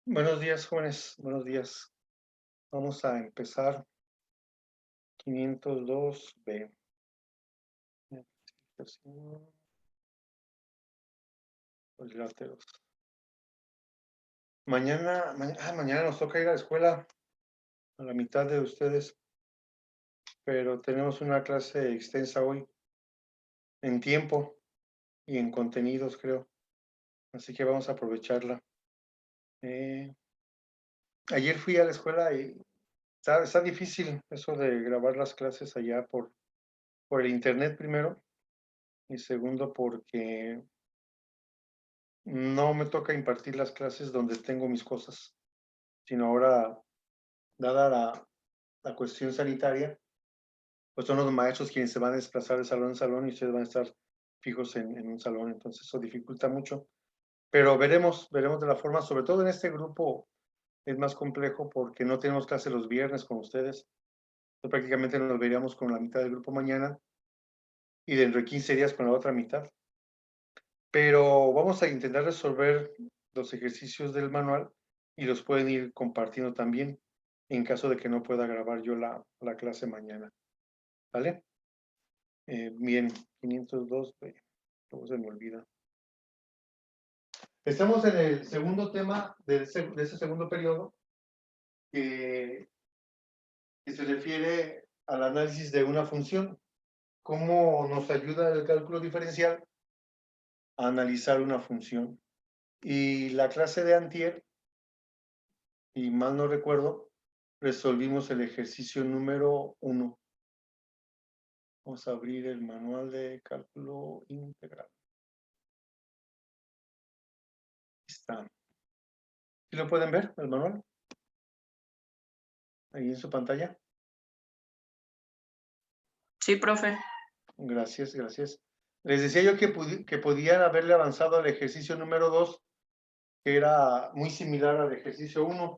Buenos días, jóvenes. Buenos días. Vamos a empezar 502B. Cuadriláteros. Mañana nos toca ir a la escuela a la mitad de ustedes, pero tenemos una clase extensa hoy en tiempo y en contenidos, creo. Así que vamos a aprovecharla. Ayer fui a la escuela y está difícil eso de grabar las clases allá por el internet primero y segundo porque no me toca impartir las clases donde tengo mis cosas, sino ahora, dada la cuestión sanitaria, pues son los maestros quienes se van a desplazar de salón en salón y ustedes van a estar fijos en un salón, entonces eso dificulta mucho. Pero veremos de la forma, sobre todo en este grupo es más complejo porque no tenemos clase los viernes con ustedes. Entonces, prácticamente nos veríamos con la mitad del grupo mañana y dentro de 15 días con la otra mitad. Pero vamos a intentar resolver los ejercicios del manual y los pueden ir compartiendo también en caso de que no pueda grabar yo la clase mañana. ¿Vale? Bien, 502, luego se me olvida. Estamos en el segundo tema de ese segundo periodo que se refiere al análisis de una función. ¿Cómo nos ayuda el cálculo diferencial a analizar una función? Y la clase de antier, y mal no recuerdo, resolvimos el ejercicio número 1. Vamos a abrir el manual de cálculo integral. Está. ¿Sí lo pueden ver, el manual? Ahí en su pantalla. Sí, profe. Gracias, gracias. Les decía yo que podían haberle avanzado al ejercicio número 2, que era muy similar al ejercicio 1.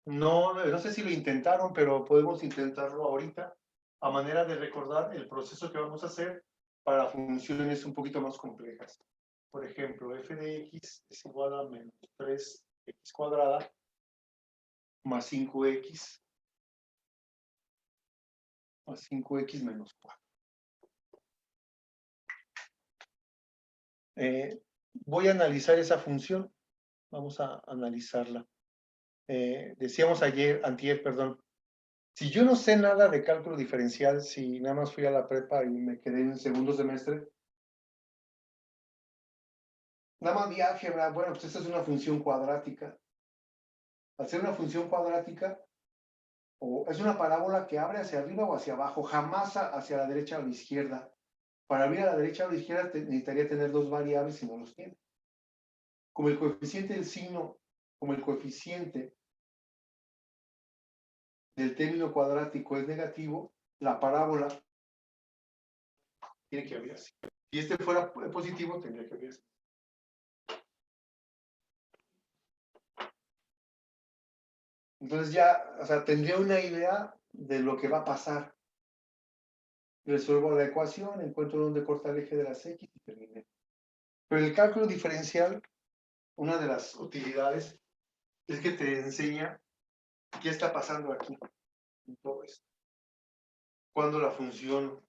No sé si lo intentaron, pero podemos intentarlo ahorita, a manera de recordar el proceso que vamos a hacer para funciones un poquito más complejas. Por ejemplo, f de x es igual a menos 3x cuadrada más 5x más 5x menos 4. Voy a analizar esa función. Vamos a analizarla. Decíamos antier, perdón. Si yo no sé nada de cálculo diferencial, si nada más fui a la prepa y me quedé en el segundo semestre, nada más vi álgebra, bueno, pues esta es una función cuadrática. Al ser una función cuadrática, o es una parábola que abre hacia arriba o hacia abajo, jamás hacia la derecha o la izquierda. Para abrir a la derecha o a la izquierda necesitaría tener dos variables y no los tiene. Como el coeficiente del signo, como el coeficiente del término cuadrático es negativo, la parábola tiene que abrir así. Si este fuera positivo, tendría que abrir así. Entonces ya, o sea, tendría una idea de lo que va a pasar. Resuelvo la ecuación, encuentro dónde corta el eje de las x y terminé. Pero el cálculo diferencial, una de las utilidades, es que te enseña qué está pasando aquí en todo esto. Cuando la función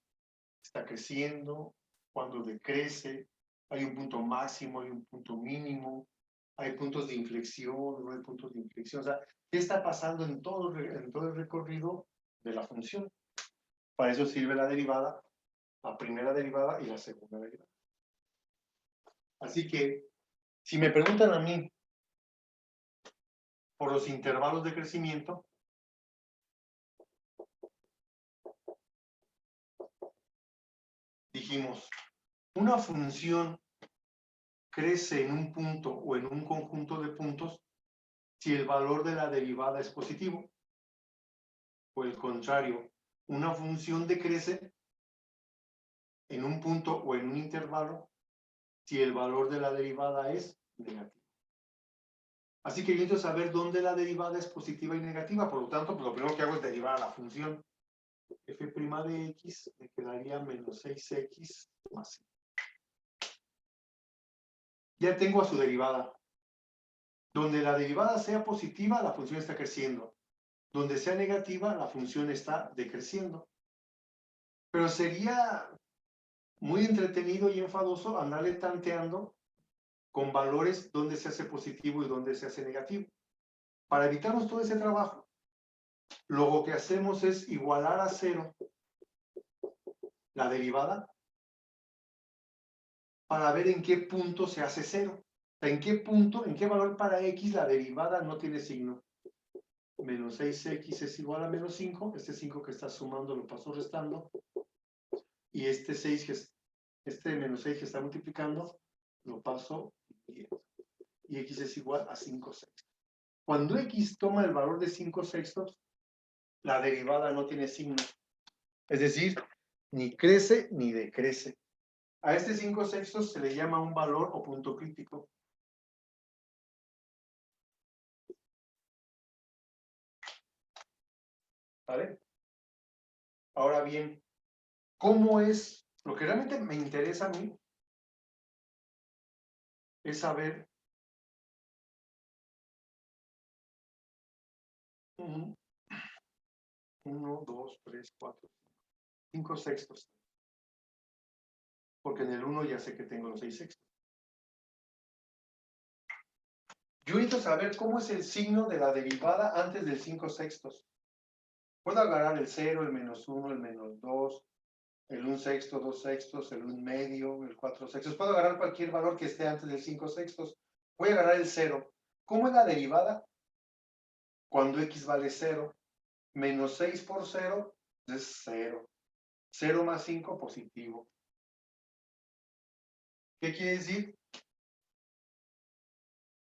está creciendo, cuando decrece, hay un punto máximo, hay un punto mínimo, hay puntos de inflexión, no hay puntos de inflexión. O sea, ¿qué está pasando en todo el recorrido de la función? Para eso sirve la derivada, la primera derivada y la segunda derivada. Así que, si me preguntan a mí por los intervalos de crecimiento, dijimos, una función crece en un punto o en un conjunto de puntos si el valor de la derivada es positivo. O el contrario, una función decrece en un punto o en un intervalo si el valor de la derivada es negativo. Así que yo necesito saber dónde la derivada es positiva y negativa, por lo tanto, pues lo primero que hago es derivar a la función. F' de x me quedaría menos 6x más 5. Ya tengo a su derivada. Donde la derivada sea positiva, la función está creciendo. Donde sea negativa, la función está decreciendo. Pero sería muy entretenido y enfadoso andarle tanteando con valores donde se hace positivo y donde se hace negativo. Para evitarnos todo ese trabajo, lo que hacemos es igualar a cero la derivada para ver en qué punto se hace cero. O sea, en qué punto, en qué valor para x la derivada no tiene signo. Menos 6x es igual a menos 5. Este 5 que está sumando lo paso restando. Y este 6 que es, este menos 6 que está multiplicando lo paso dividiendo. Y x es igual a 5 sextos. Cuando x toma el valor de 5 sextos, la derivada no tiene signo. Es decir, ni crece ni decrece. A este 5 sextos se le llama un valor o punto crítico. ¿Vale? Ahora bien, ¿cómo es? Lo que realmente me interesa a mí es saber 1, 2, 3, 4, 5 sextos. Porque en el 1 ya sé que tengo los 6 sextos. Yo necesito saber cómo es el signo de la derivada antes del 5 sextos. Puedo agarrar el 0, el menos 1, el menos 2, el 1 sexto, 2 sextos, el 1 medio, el 4 sextos. Puedo agarrar cualquier valor que esté antes del 5 sextos. Voy a agarrar el 0. ¿Cómo es la derivada? Cuando x vale 0. Menos 6 por 0 es 0. 0 más 5, positivo. ¿Qué quiere decir?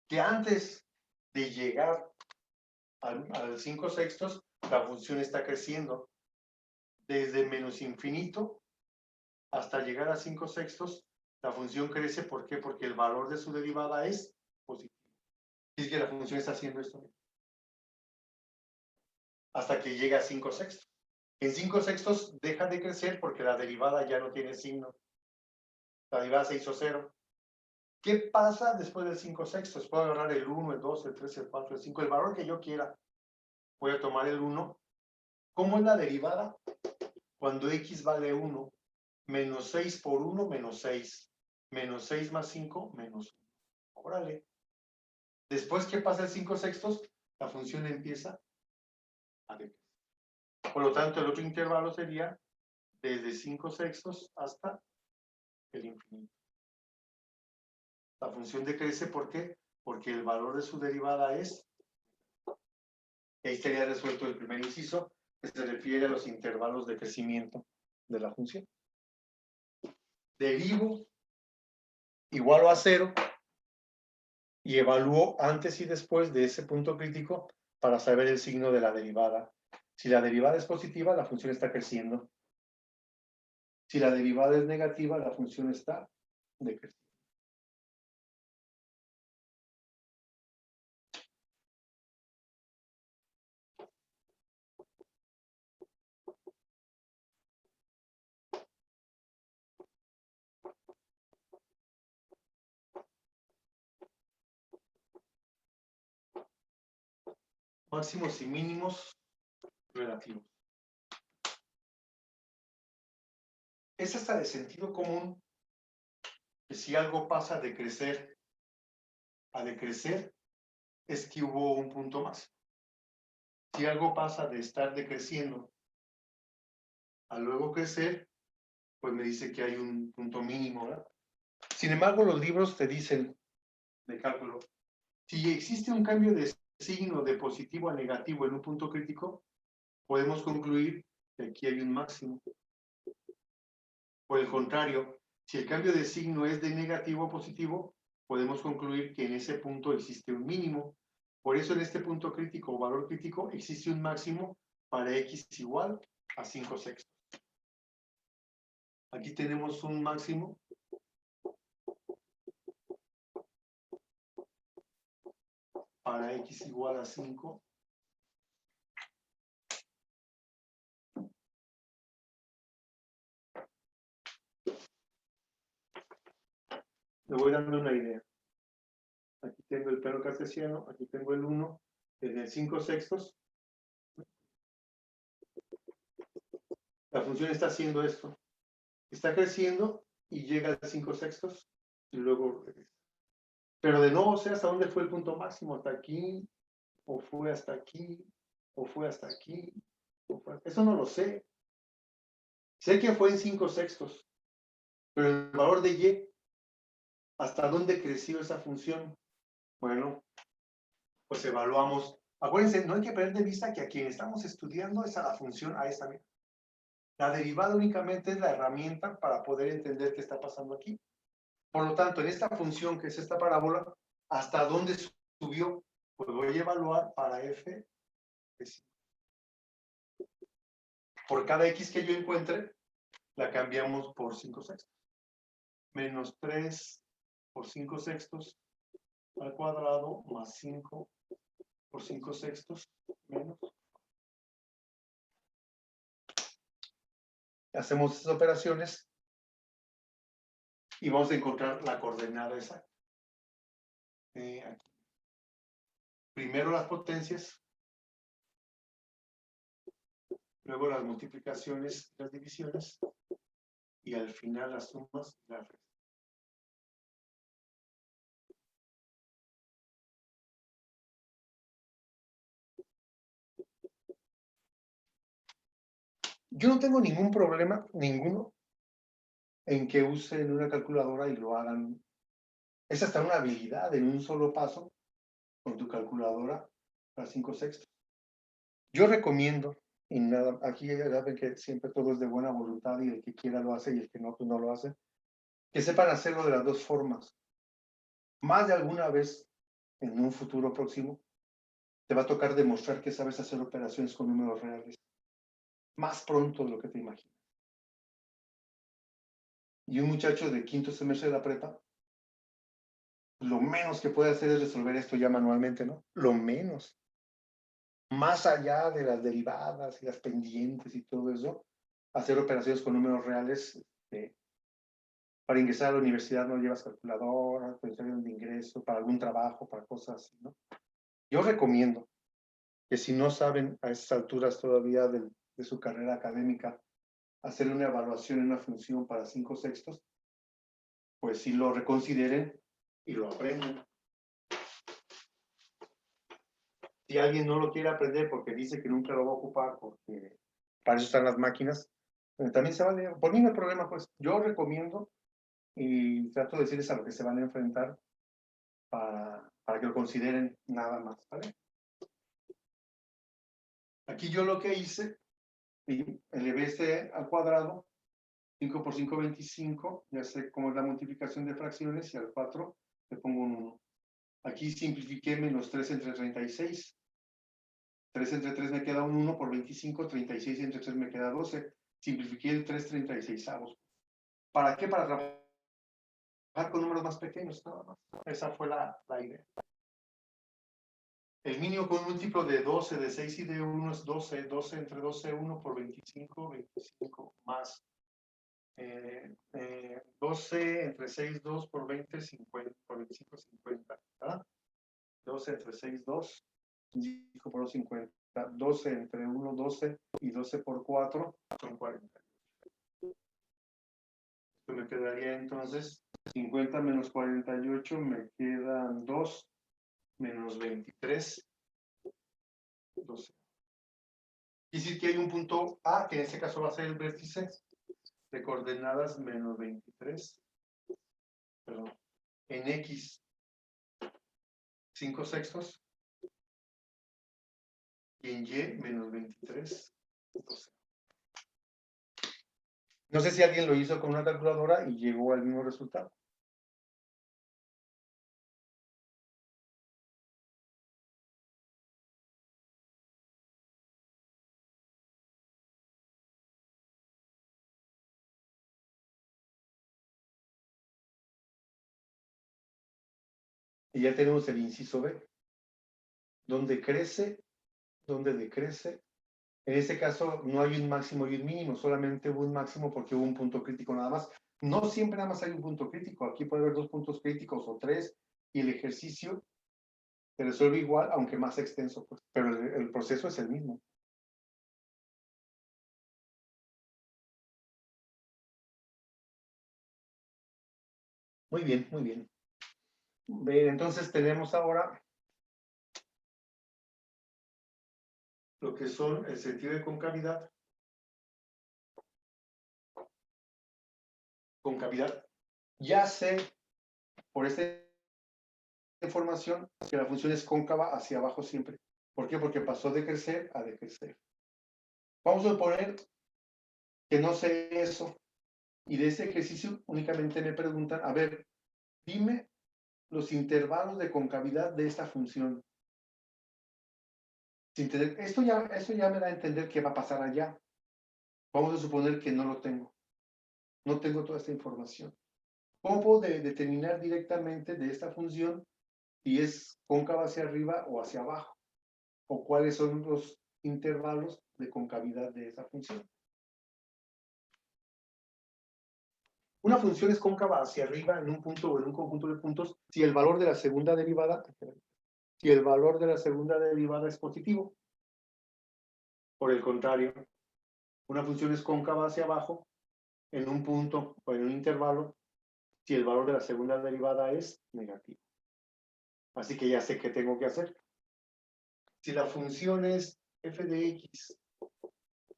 Que antes de llegar al 5 sextos, la función está creciendo. Desde menos infinito hasta llegar a 5 sextos, la función crece. ¿Por qué? Porque el valor de su derivada es positivo. Es que la función está haciendo esto hasta que llega a 5 sextos. En 5 sextos deja de crecer porque la derivada ya no tiene signo. La derivada se hizo 0. ¿Qué pasa después del 5 sextos? Puedo agarrar el 1, el 2, el 3, el 4, el 5, el valor que yo quiera. Voy a tomar el 1. ¿Cómo es la derivada? Cuando x vale 1, menos 6 por 1, menos 6. Menos 6 más 5, menos 1. Órale. Después que pasa el 5 sextos, la función empieza a decrecer. Por lo tanto, el otro intervalo sería desde 5 sextos hasta el infinito. La función decrece, ¿por qué? Porque el valor de su derivada es... Y ahí estaría resuelto el primer inciso, que se refiere a los intervalos de crecimiento de la función. Derivo, igualo a 0, y evalúo antes y después de ese punto crítico para saber el signo de la derivada. Si la derivada es positiva, la función está creciendo. Si la derivada es negativa, la función está decreciendo. Máximos y mínimos relativos. Es hasta de sentido común que si algo pasa de crecer a decrecer, es que hubo un punto más. Si algo pasa de estar decreciendo a luego crecer, pues me dice que hay un punto mínimo, ¿verdad? Sin embargo, los libros te dicen de cálculo, si existe un cambio de signo de positivo a negativo en un punto crítico, podemos concluir que aquí hay un máximo. Por el contrario, si el cambio de signo es de negativo a positivo, podemos concluir que en ese punto existe un mínimo. Por eso en este punto crítico o valor crítico existe un máximo para x igual a 5 sextos. Aquí tenemos un máximo para x igual a 5. Le voy dando una idea. Aquí tengo el plano cartesiano, aquí tengo el 1, en el 5/6. La función está haciendo esto. Está creciendo y llega al 5/6 y luego regresa. Pero de nuevo sé hasta dónde fue el punto máximo, hasta aquí, o fue hasta aquí, o fue hasta aquí. Eso no lo sé. Sé que fue en 5/6, pero el valor de y, ¿hasta dónde creció esa función? Bueno, pues evaluamos. Acuérdense, no hay que perder de vista que a quien estamos estudiando es a la función, a esta. La derivada únicamente es la herramienta para poder entender qué está pasando aquí. Por lo tanto, en esta función que es esta parábola, ¿hasta dónde subió? Pues voy a evaluar para f. Por cada x que yo encuentre, la cambiamos por 5/6. Menos 3 por 5/6 al cuadrado más 5 por 5/6 menos. Hacemos esas operaciones y vamos a encontrar la coordenada exacta. Aquí. Primero las potencias, luego las multiplicaciones, las divisiones y al final las sumas y las restas. Yo no tengo ningún problema, ninguno, en que usen una calculadora y lo hagan. Es hasta una habilidad en un solo paso con tu calculadora para 5/6. Yo recomiendo, y nada, aquí ya saben que siempre todo es de buena voluntad y el que quiera lo hace y el que no, pues no lo hace, que sepan hacerlo de las dos formas. Más de alguna vez en un futuro próximo te va a tocar demostrar que sabes hacer operaciones con números reales. Más pronto de lo que te imaginas. Y un muchacho de quinto semestre de la prepa, lo menos que puede hacer es resolver esto ya manualmente, ¿no? Lo menos. Más allá de las derivadas y las pendientes y todo eso, hacer operaciones con números reales. Para ingresar a la universidad no llevas calculadora, pensión de ingreso, para algún trabajo, para cosas así, ¿no? Yo recomiendo que si no saben a estas alturas todavía de su carrera académica hacer una evaluación en una función para 5/6, pues sí lo reconsideren y lo aprendan. Si alguien no lo quiere aprender porque dice que nunca lo va a ocupar, porque para eso están las máquinas, también se vale. Por mí no hay problema, pues yo recomiendo y trato de decirles a lo que se van a enfrentar para que lo consideren nada más, ¿vale? Aquí yo lo que hice, elevé este al cuadrado, 5 por 5, 25, ya sé cómo es la multiplicación de fracciones, y al 4 le pongo un 1. Aquí simplifiqué menos 3 entre 36. 3 entre 3 me queda un 1 por 25, 36 entre 3 me queda 12. Simplifiqué el 3 36avos. ¿Para qué? Para trabajar con números más pequeños, nada más. Esa fue la idea. El mínimo con un múltiplo de 12, de 6 y de 1 es 12. 12 entre 12, 1 por 25, 25 más 12 entre 6, 2 por 20, 50, por 25, 50. ¿Verdad? 12 entre 6, 2, 5 por 2, 50. 12 entre 1, 12 y 12 por 4 son 40. Esto me quedaría entonces 50 menos 48, me quedan 2 menos 23, 12. Y decir que hay un punto A, que en este caso va a ser el vértice de coordenadas menos 23, perdón, en X 5/6 y en Y menos 23, 12. No sé si alguien lo hizo con una calculadora y llegó al mismo resultado. Y ya tenemos el inciso B, donde crece, donde decrece. En este caso no hay un máximo y un mínimo, solamente hubo un máximo porque hubo un punto crítico nada más. No siempre nada más hay un punto crítico, aquí puede haber 2 puntos críticos o 3, y el ejercicio se resuelve igual, aunque más extenso, pues, pero el proceso es el mismo. Muy bien, muy bien. Bien, entonces tenemos ahora lo que son el sentido de concavidad. Concavidad. Ya sé por esta información que la función es cóncava hacia abajo siempre. ¿Por qué? Porque pasó de crecer a decrecer. Vamos a suponer que no sé eso y de ese ejercicio únicamente me preguntan, a ver, dime los intervalos de concavidad de esta función. Esto ya me da a entender qué va a pasar allá. Vamos a suponer que no lo tengo. No tengo toda esta información. ¿Cómo puedo determinar directamente de esta función si es cóncava hacia arriba o hacia abajo? ¿O cuáles son los intervalos de concavidad de esa función? Una función es cóncava hacia arriba en un punto o en un conjunto de puntos si el valor de la segunda derivada es positivo. Por el contrario, una función es cóncava hacia abajo en un punto o en un intervalo si el valor de la segunda derivada es negativo. Así que ya sé qué tengo que hacer. Si la función es f de x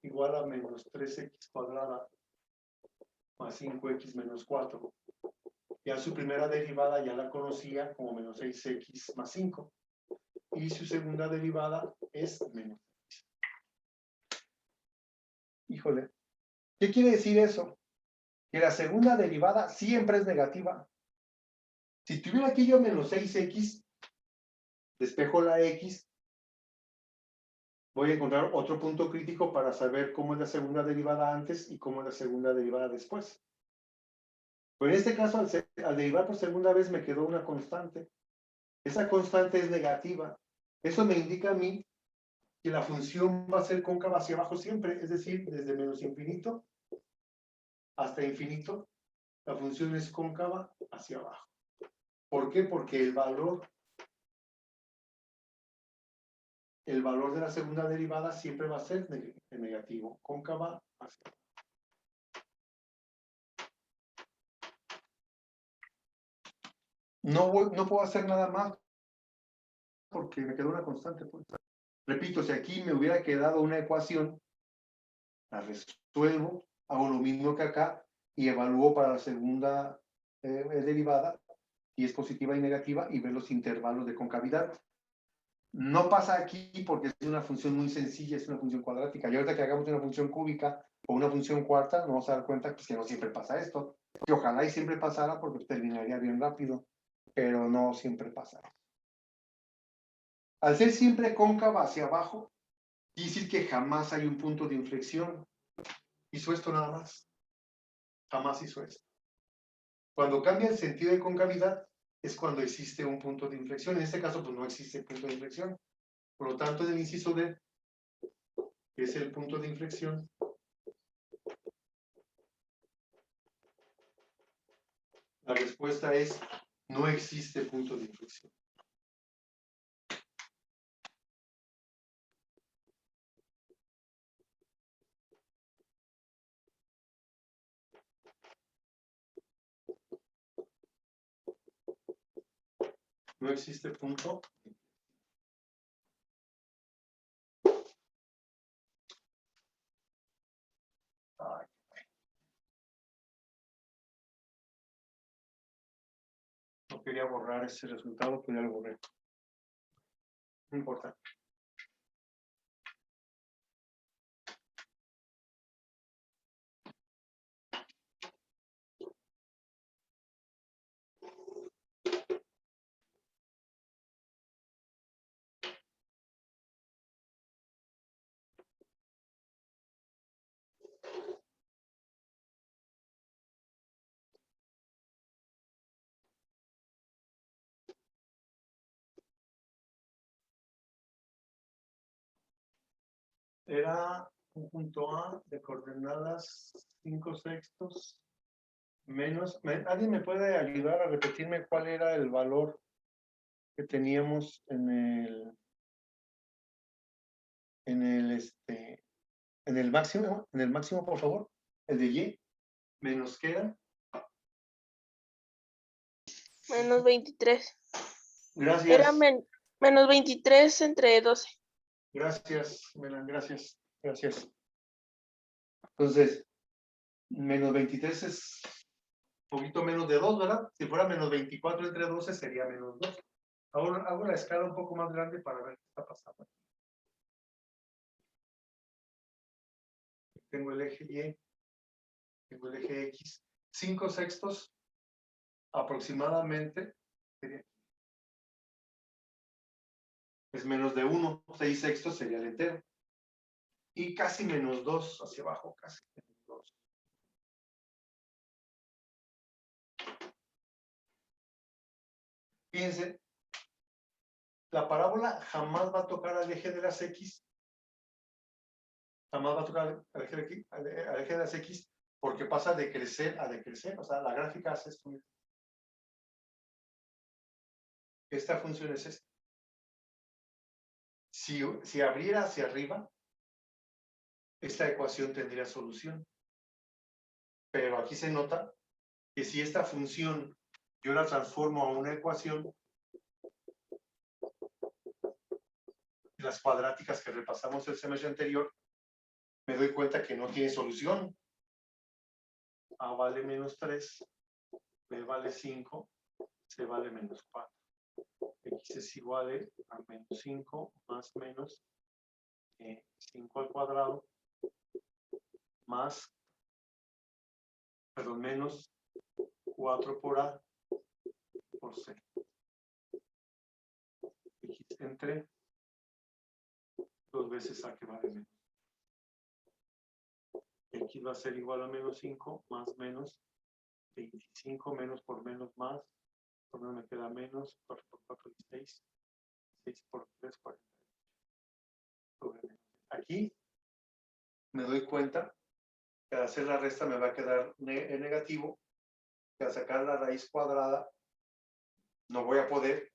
igual a menos 3x cuadrada más 5x menos 4, ya su primera derivada ya la conocía como menos 6x más 5. Y su segunda derivada es menos. Híjole, ¿qué quiere decir eso? Que la segunda derivada siempre es negativa. Si tuviera aquí yo menos 6x, despejo la x, voy a encontrar otro punto crítico para saber cómo es la segunda derivada antes y cómo es la segunda derivada después. Pero en este caso, al derivar por segunda vez, me quedó una constante. Esa constante es negativa. Eso me indica a mí que la función va a ser cóncava hacia abajo siempre, es decir, desde menos infinito hasta infinito, la función es cóncava hacia abajo. ¿Por qué? Porque el valor de la segunda derivada siempre va a ser negativo, cóncava hacia abajo. No puedo hacer nada más porque me quedó una constante. Pues. Repito, si aquí me hubiera quedado una ecuación, la resuelvo, hago lo mismo que acá y evalúo para la segunda derivada si es positiva y negativa y ver los intervalos de concavidad. No pasa aquí porque es una función muy sencilla, es una función cuadrática. Y ahorita que hagamos una función cúbica o una función cuarta, nos vamos a dar cuenta pues, que no siempre pasa esto. Que ojalá y siempre pasara porque terminaría bien rápido, pero no siempre pasa. Al ser siempre cóncava hacia abajo, quiere decir que jamás hay un punto de inflexión. Hizo esto nada más. Jamás hizo esto. Cuando cambia el sentido de concavidad, es cuando existe un punto de inflexión. En este caso, pues no existe punto de inflexión. Por lo tanto, en el inciso D, que es el punto de inflexión, la respuesta es, no existe punto de inflexión. No existe punto. Ay. No quería borrar ese resultado, pero ya lo borré. No importa. Era un punto A de coordenadas 5/6 menos. ¿Alguien me puede ayudar a repetirme cuál era el valor que teníamos en el máximo, por favor, el de y, menos queda. Menos 23. Gracias. Era menos 23 entre 12. Gracias, Melan, gracias. Entonces, menos 23 es un poquito menos de 2, ¿verdad? Si fuera menos 24 entre 12 sería menos 2. Ahora hago la escala un poco más grande para ver qué está pasando. Tengo el eje Y, tengo el eje X. 5 sextos aproximadamente es menos de 1. 6 sextos sería el entero. Y casi menos 2 hacia abajo, casi menos 2. Fíjense, la parábola jamás va a tocar al eje de las X. Jamás va a tocar al eje de las X porque pasa de crecer a decrecer. O sea, la gráfica hace esto mismo. Esta función es esta. Si abriera hacia arriba, esta ecuación tendría solución. Pero aquí se nota que si esta función yo la transformo a una ecuación, las cuadráticas que repasamos el semestre anterior, me doy cuenta que no tiene solución. A vale menos 3, B vale 5, C vale menos 4. X es igual a menos 5 más menos 5 al cuadrado más, perdón, menos 4 por A por C. X entre 2 veces A que vale menos. X va a ser igual a menos 5 más menos 25 menos por menos más. Por menos me queda menos 4 por 4 16. 6 por 3 48. Aquí me doy cuenta que al hacer la resta me va a quedar negativo, que al sacar la raíz cuadrada no voy a poder,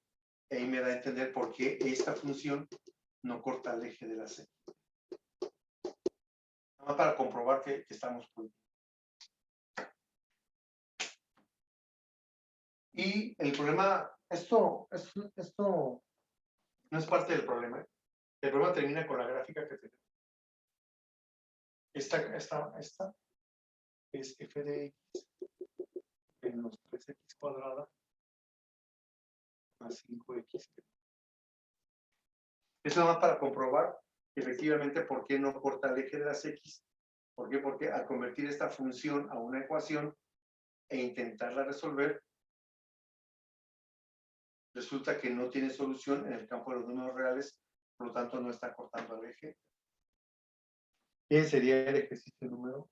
y ahí me da a entender por qué esta función no corta el eje de la C. Nada más para comprobar que estamos muy bien. Y el problema, esto no es parte del problema. El problema termina con la gráfica que tenemos. Esta es f de x menos 3x cuadrada más 5x. Eso nada más para comprobar efectivamente por qué no corta el eje de las x. ¿Por qué? Porque al convertir esta función a una ecuación e intentarla resolver, resulta que no tiene solución en el campo de los números reales, por lo tanto no está cortando el eje. ¿Quién sería el ejercicio número?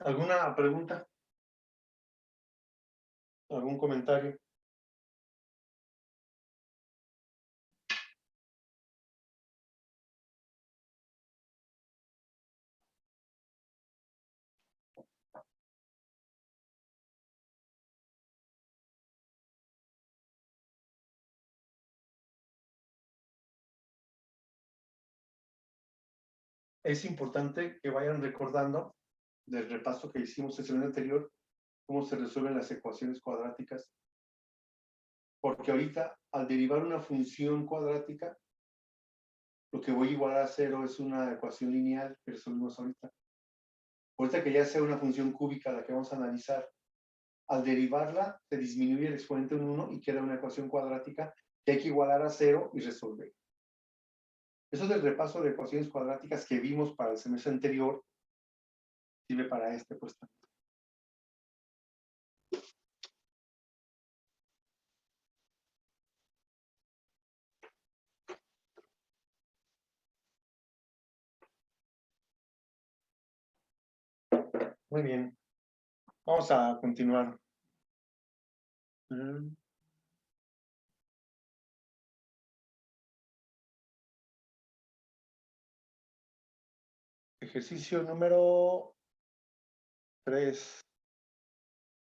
¿Alguna pregunta? ¿Algún comentario? Es importante que vayan recordando del repaso que hicimos el semestre anterior, cómo se resuelven las ecuaciones cuadráticas. Porque ahorita, al derivar una función cuadrática, lo que voy a igualar a 0 es una ecuación lineal que resolvimos ahorita. Ahorita que ya sea una función cúbica la que vamos a analizar, al derivarla se disminuye el exponente en 1 y queda una ecuación cuadrática que hay que igualar a 0 y resolver. Eso del repaso de ecuaciones cuadráticas que vimos para el semestre anterior sirve para este pues también. Muy bien. Vamos a continuar. Ejercicio número 3.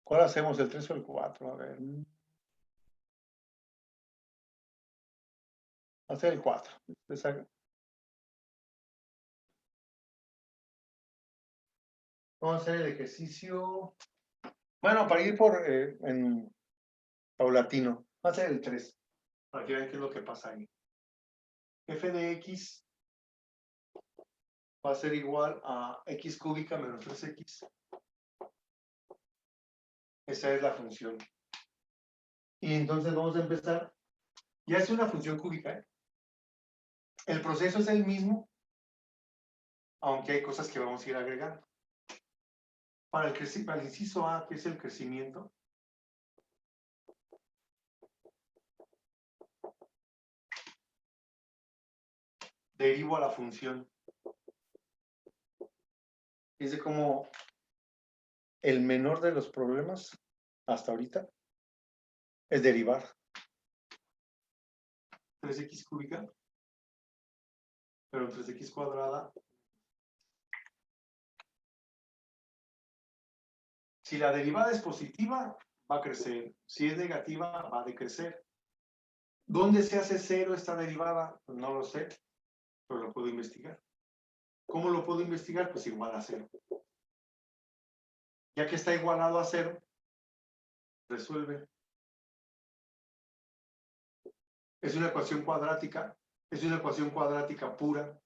¿Cuál hacemos? ¿El 3 o el 4? A ver. Hacer el 4. Vamos a hacer el ejercicio. Bueno, para ir por en paulatino. Va a ser el 3. Para que vean qué es lo que pasa ahí. F de X va a ser igual a X cúbica menos 3X. Esa es la función. Y entonces vamos a empezar. Ya es una función cúbica, ¿eh? El proceso es el mismo, aunque hay cosas que vamos a ir agregando. Para el inciso A, que es el crecimiento, derivo a la función. Dice como el menor de los problemas hasta ahorita es derivar. 3x cúbica, pero 3x cuadrada. Si la derivada es positiva, va a crecer. Si es negativa, va a decrecer. ¿Dónde se hace cero esta derivada? Pues no lo sé, pero lo puedo investigar. ¿Cómo lo puedo investigar? Pues igual a cero. Ya que está igualado a cero, resuelve. Es una ecuación cuadrática pura.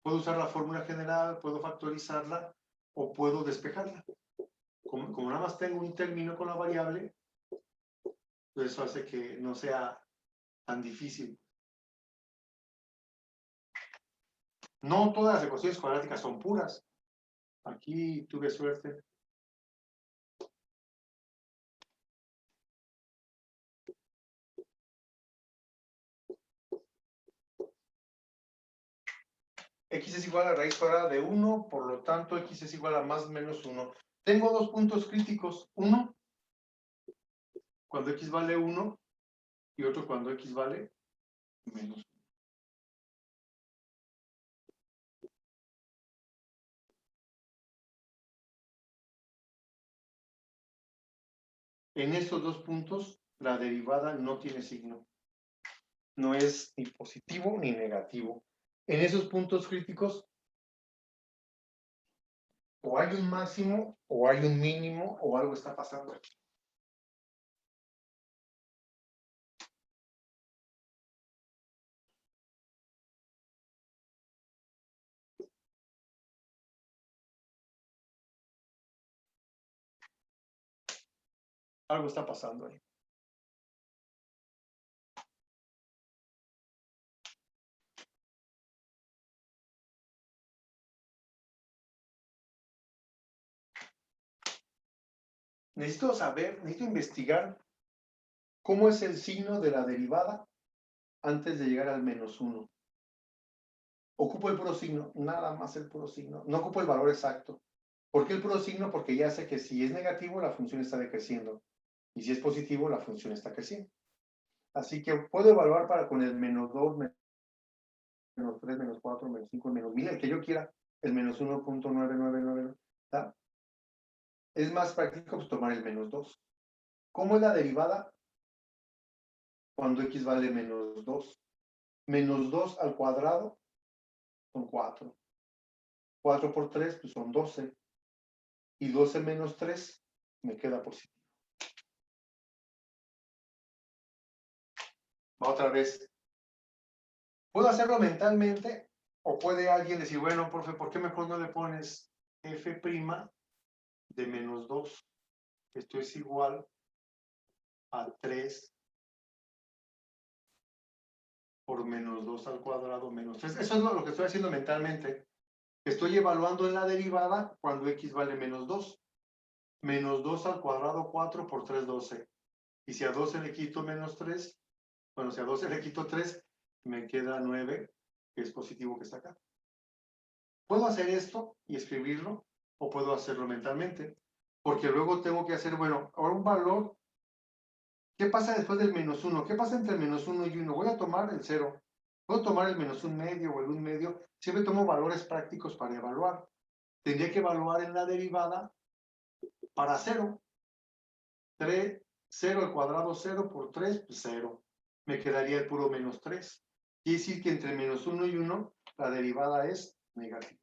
Puedo usar la fórmula general, puedo factorizarla o puedo despejarla. Como nada más tengo un término con la variable, pues eso hace que no sea tan difícil. No todas las ecuaciones cuadráticas son puras. Aquí tuve suerte. X es igual a raíz cuadrada de 1, por lo tanto X es igual a más o menos 1. Tengo dos puntos críticos. Uno, cuando X vale 1, y otro cuando X vale menos 1. En estos dos puntos, la derivada no tiene signo. No es ni positivo ni negativo. En esos puntos críticos, o hay un máximo, o hay un mínimo, o algo está pasando aquí. Algo está pasando ahí. Necesito investigar cómo es el signo de la derivada antes de llegar al menos 1. Ocupo el puro signo, nada más el puro signo. No ocupo el valor exacto. ¿Por qué el puro signo? Porque ya sé que si es negativo, la función está decreciendo. Y si es positivo, la función está creciendo. Así que puedo evaluar para con el menos 2, menos 3, menos 4, menos 5, menos 1000, el que yo quiera, el menos 1.999. ¿Tá? Es más práctico pues, tomar el menos 2. ¿Cómo es la derivada? Cuando x vale menos 2. Menos 2 al cuadrado son 4. 4 por 3 pues son 12. Y 12 menos 3 me queda positivo. Va otra vez. Puedo hacerlo mentalmente o puede alguien decir, bueno, profe, ¿por qué mejor no le pones f' de menos 2? Esto es igual a 3 por menos 2 al cuadrado menos 3. Eso es lo que estoy haciendo mentalmente. Estoy evaluando en la derivada cuando x vale menos 2. Menos 2 al cuadrado 4 por 3, 12. Y si a 12 le quito menos 3, bueno, si a 12 le quito 3, me queda 9, que es positivo que está acá. Puedo hacer esto y escribirlo o puedo hacerlo mentalmente, porque luego tengo que hacer, bueno, ahora un valor. ¿Qué pasa después del menos 1? ¿Qué pasa entre el menos 1 y 1? Voy a tomar el 0. Puedo tomar el menos 1 medio o el 1 medio. Siempre tomo valores prácticos para evaluar. Tendría que evaluar en la derivada para 0. 0 al cuadrado 0 por 3, pues 0. Me quedaría el puro menos 3. Quiere decir que entre menos 1 y 1 la derivada es negativa.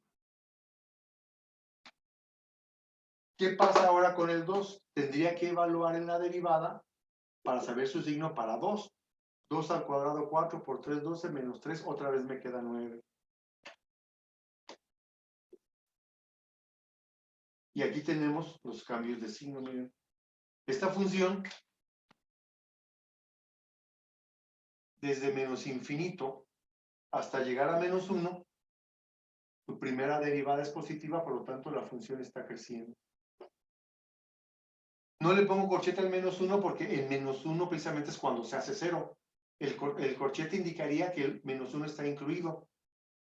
¿Qué pasa ahora con el 2? Tendría que evaluar en la derivada para saber su signo para 2. 2 al cuadrado 4 por 3, 12 menos 3, otra vez me queda 9. Y aquí tenemos los cambios de signo, miren. Esta función, desde menos infinito hasta llegar a menos 1, su primera derivada es positiva, por lo tanto la función está creciendo. No le pongo corchete al menos 1 porque el menos 1 precisamente es cuando se hace 0. El corchete indicaría que el menos 1 está incluido.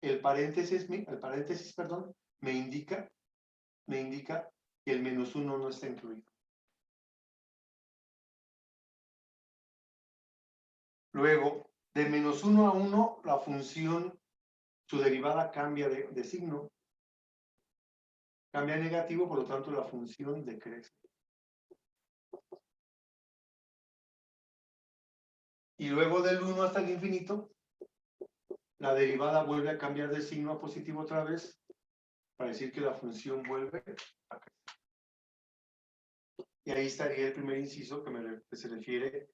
El paréntesis, me indica que el menos 1 no está incluido. Luego, de menos 1 a 1, la función, su derivada cambia de signo. Cambia a negativo, por lo tanto la función decrece. Y luego del 1 hasta el infinito, la derivada vuelve a cambiar de signo a positivo otra vez, para decir que la función vuelve a crecer. Y ahí estaría el primer inciso que se refiere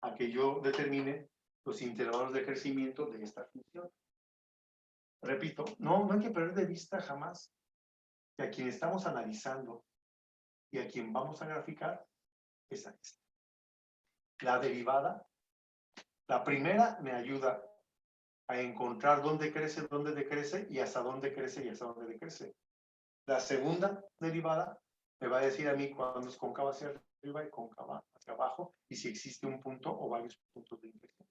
a que yo determine los intervalos de crecimiento de esta función. Repito, no hay que perder de vista jamás que a quien estamos analizando y a quien vamos a graficar es a esta. La derivada, la primera me ayuda a encontrar dónde crece, dónde decrece y hasta dónde crece y hasta dónde decrece. La segunda derivada me va a decir a mí cuándo es cóncava hacia arriba y cóncava hacia abajo y si existe un punto o varios puntos de inflexión.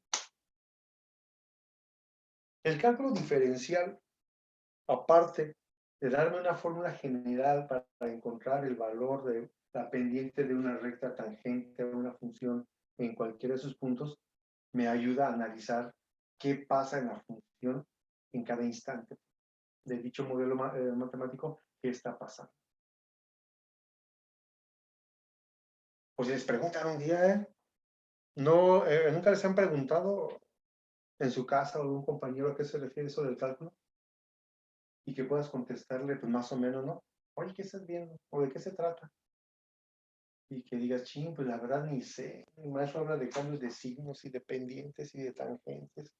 El cálculo diferencial, aparte de darme una fórmula general para encontrar el valor de la pendiente de una recta tangente a una función en cualquiera de sus puntos, me ayuda a analizar qué pasa en la función en cada instante de dicho modelo matemático, qué está pasando. Pues si les preguntan un día, no, ¿nunca les han preguntado en su casa o algún compañero a qué se refiere eso del cálculo? Y que puedas contestarle, pues más o menos, ¿no? Oye, ¿qué estás viendo? ¿O de qué se trata? Y que digas, ching, pues la verdad ni sé. El maestro habla de cambios de signos y de pendientes y de tangentes,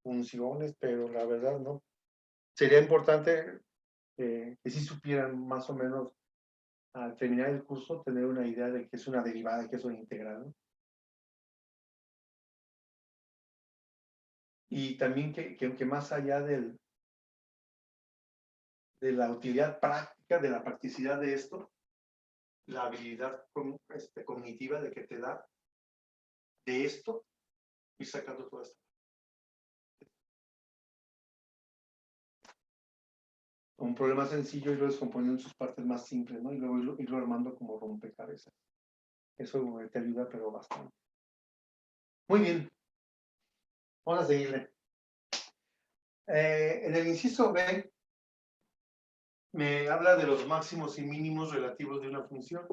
funciones, pero la verdad no. Sería importante que sí supieran más o menos al terminar el curso tener una idea de qué es una derivada y qué es una integral, ¿no? Y también que más allá de la utilidad práctica, de la practicidad de esto, la habilidad cognitiva de que te da de esto y sacando todo esto. Un problema sencillo y lo descomponiendo en sus partes más simples, ¿no? Y luego irlo armando como rompecabezas. Eso te ayuda, pero bastante. Muy bien. Vamos a seguirle. En el inciso B, me habla de los máximos y mínimos relativos de una función.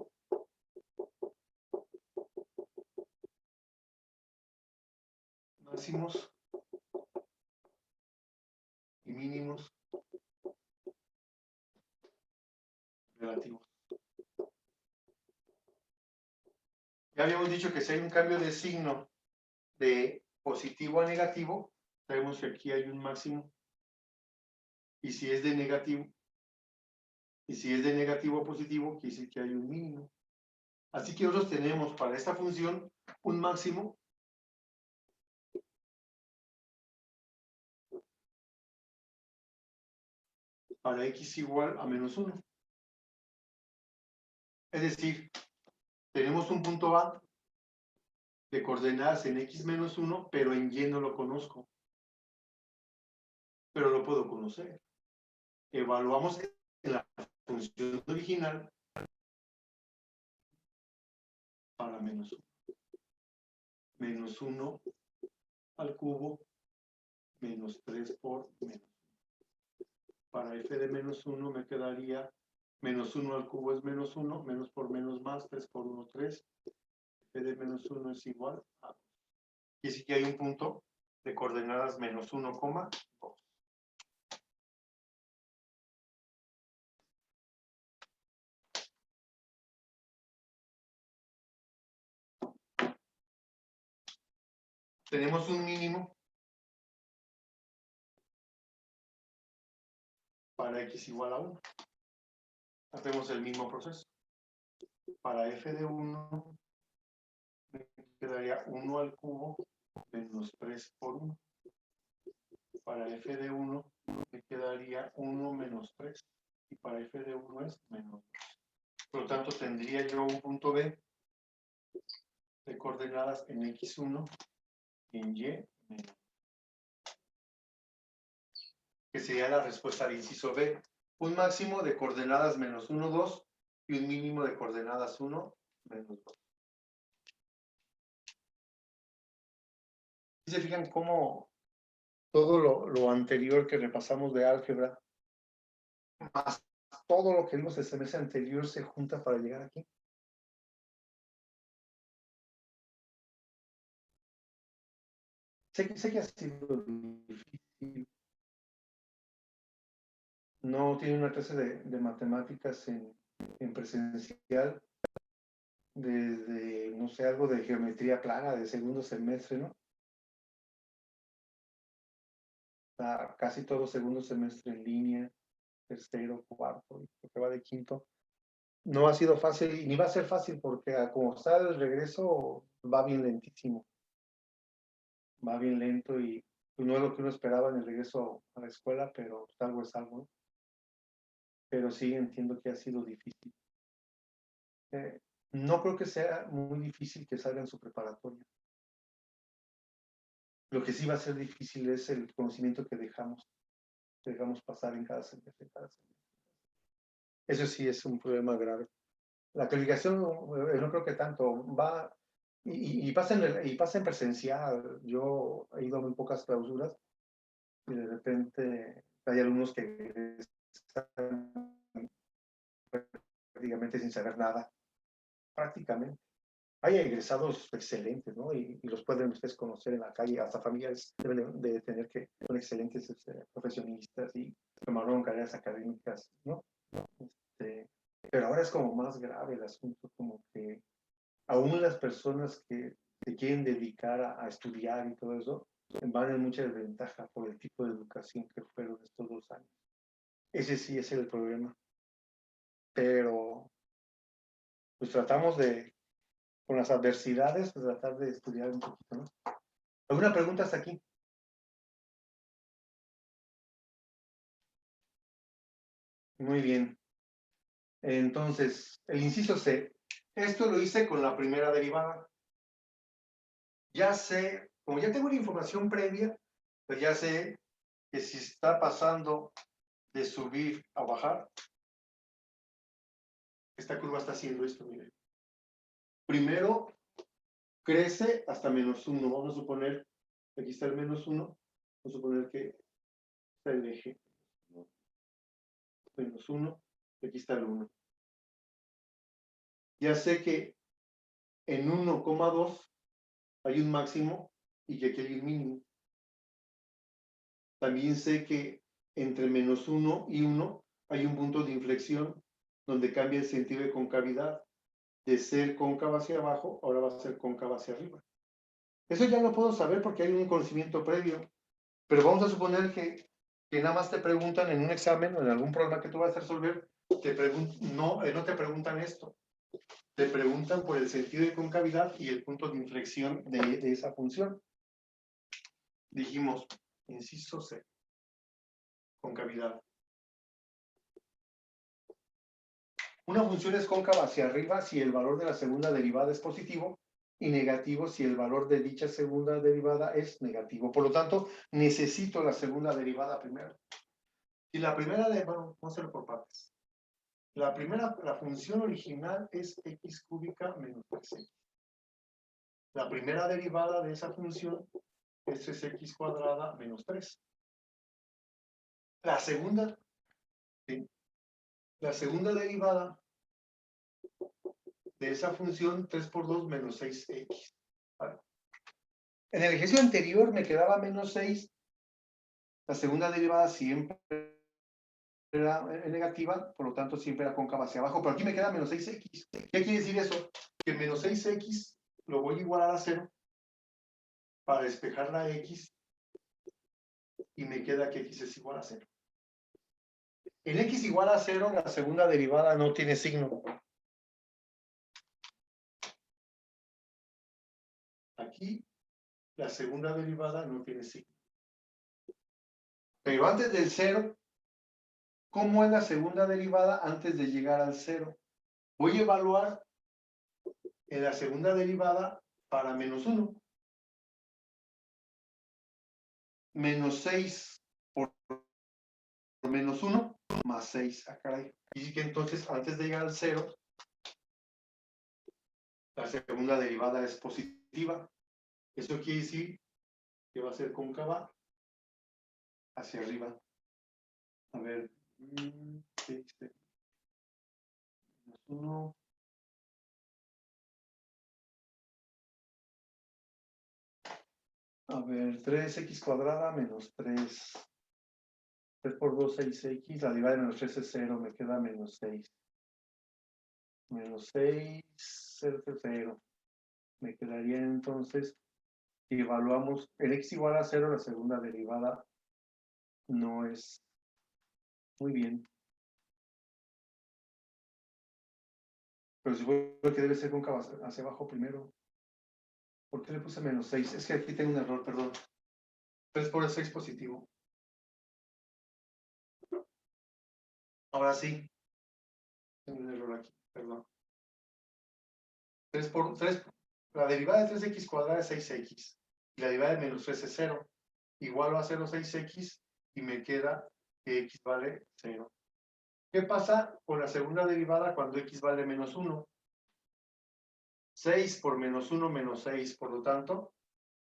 Máximos y mínimos relativos. Ya habíamos dicho que si hay un cambio de signo de positivo a negativo, sabemos que aquí hay un máximo. Y si es de negativo a positivo, quiere decir que hay un mínimo. Así que nosotros tenemos para esta función un máximo para x igual a menos 1. Es decir, tenemos un punto A de coordenadas en x menos 1, pero en y no lo conozco. Pero lo puedo conocer. Evaluamos en la función original para menos 1. Menos 1 al cubo menos 3 por menos 1. Para f de menos 1 me quedaría menos 1 al cubo es menos 1, menos por menos más, 3 por 1, 3. F de menos 1 es igual a 2. Y así que hay un punto de coordenadas menos 1, 2. Tenemos un mínimo para x igual a 1. Hacemos el mismo proceso. Para f de 1 me quedaría 1 al cubo menos 3 por 1. Para f de 1 me quedaría 1 menos 3. Y para f de 1 es menos 2. Por lo tanto, tendría yo un punto B de coordenadas en x1 y en y menos, que sería la respuesta al inciso B. Un máximo de coordenadas menos 1, 2 y un mínimo de coordenadas 1, menos 2. ¿Y se fijan cómo todo lo anterior que repasamos de álgebra, más todo lo que vimos el semestre anterior, se junta para llegar aquí? Sé que ha sido difícil. No tiene una clase de matemáticas en presencial desde, no sé, algo de geometría plana de segundo semestre, ¿no? Casi todo segundo semestre en línea, tercero, cuarto, y creo que va de quinto. No ha sido fácil, y ni va a ser fácil porque como está el regreso, va bien lentísimo. Va bien lento y pues, no es lo que uno esperaba en el regreso a la escuela, pero pues, algo es algo, ¿no? Pero sí entiendo que ha sido difícil. No creo que sea muy difícil que salga en su preparatoria. Lo que sí va a ser difícil es el conocimiento que dejamos pasar en cada semestre. Eso sí es un problema grave. La calificación no creo que tanto va y pasa en presencial. Yo he ido a muy pocas clausuras y de repente hay alumnos que están prácticamente sin saber nada, prácticamente. Hay egresados excelentes, ¿no? Y los pueden ustedes conocer en la calle, hasta familias deben de tener que son excelentes profesionistas y tomaron carreras académicas, ¿no? Pero ahora es como más grave el asunto, como que aún las personas que se quieren dedicar a estudiar y todo eso van en mucha desventaja por el tipo de educación que fueron estos 2 años. Ese sí es el problema. Pero pues tratamos con las adversidades, pues tratar de estudiar un poquito, ¿no? ¿Alguna pregunta hasta aquí? Muy bien. Entonces, el inciso C. Esto lo hice con la primera derivada. Ya sé, como ya tengo la información previa, pues ya sé que si está pasando de subir a bajar, esta curva está haciendo esto, miren. Primero crece hasta menos 1. Vamos a suponer, aquí está el menos 1. Vamos a suponer que está el eje. Menos 1, aquí está el 1. Ya sé que en 1,2 hay un máximo y que aquí hay un mínimo. También sé que entre menos 1 y 1 hay un punto de inflexión donde cambia el sentido de concavidad. De ser cóncava hacia abajo, ahora va a ser cóncava hacia arriba. Eso ya lo puedo saber porque hay un conocimiento previo. Pero vamos a suponer que nada más te preguntan en un examen o en algún problema que tú vas a resolver, no te preguntan esto. Te preguntan por el sentido de concavidad y el punto de inflexión de esa función. Dijimos, inciso C, concavidad. Una función es cóncava hacia arriba si el valor de la segunda derivada es positivo y negativo si el valor de dicha segunda derivada es negativo. Por lo tanto, necesito la segunda derivada primero. Y la primera, vamos a hacerlo por partes. La función original es x cúbica menos 3x. La primera derivada de esa función es x cuadrada menos 3. La segunda, ¿sí? La segunda derivada de esa función 3 por 2 menos 6x. ¿Vale? En el ejercicio anterior me quedaba menos 6. La segunda derivada siempre era negativa, por lo tanto siempre era cóncava hacia abajo, pero aquí me queda menos 6x. ¿Qué quiere decir eso? Que menos 6x lo voy a igualar a 0 para despejar la x y me queda que x es igual a 0. En x igual a 0, la segunda derivada no tiene signo. Aquí, la segunda derivada no tiene signo. Pero antes del 0, ¿cómo es la segunda derivada antes de llegar al 0? Voy a evaluar en la segunda derivada para menos 1. Menos 6 por menos 1 más 6. Ah, caray. Y que entonces, antes de llegar al 0, la segunda derivada es positiva. Eso quiere decir que va a ser cóncava hacia arriba. A ver. 6, menos 1. A ver, 3x cuadrada menos 3. 3 por 2, 6x. La derivada de menos 3 es 0. Me queda menos 6. Menos 6, 0, 0. Me quedaría entonces, si evaluamos el x igual a 0, la segunda derivada no es muy bien. Pero supongo que debe ser cóncava hacia abajo primero. ¿Por qué le puse menos 6? Es que aquí tengo un error, perdón. 3 por el 6 positivo. Ahora sí. Tengo un error aquí, perdón. 3 por 3. La derivada de 3x cuadrada es 6x. Y la derivada de menos 3 es 0. Igual va a 0 6x y me queda que x vale 0. ¿Qué pasa con la segunda derivada cuando x vale menos 1? 6 por menos 1 menos 6, por lo tanto,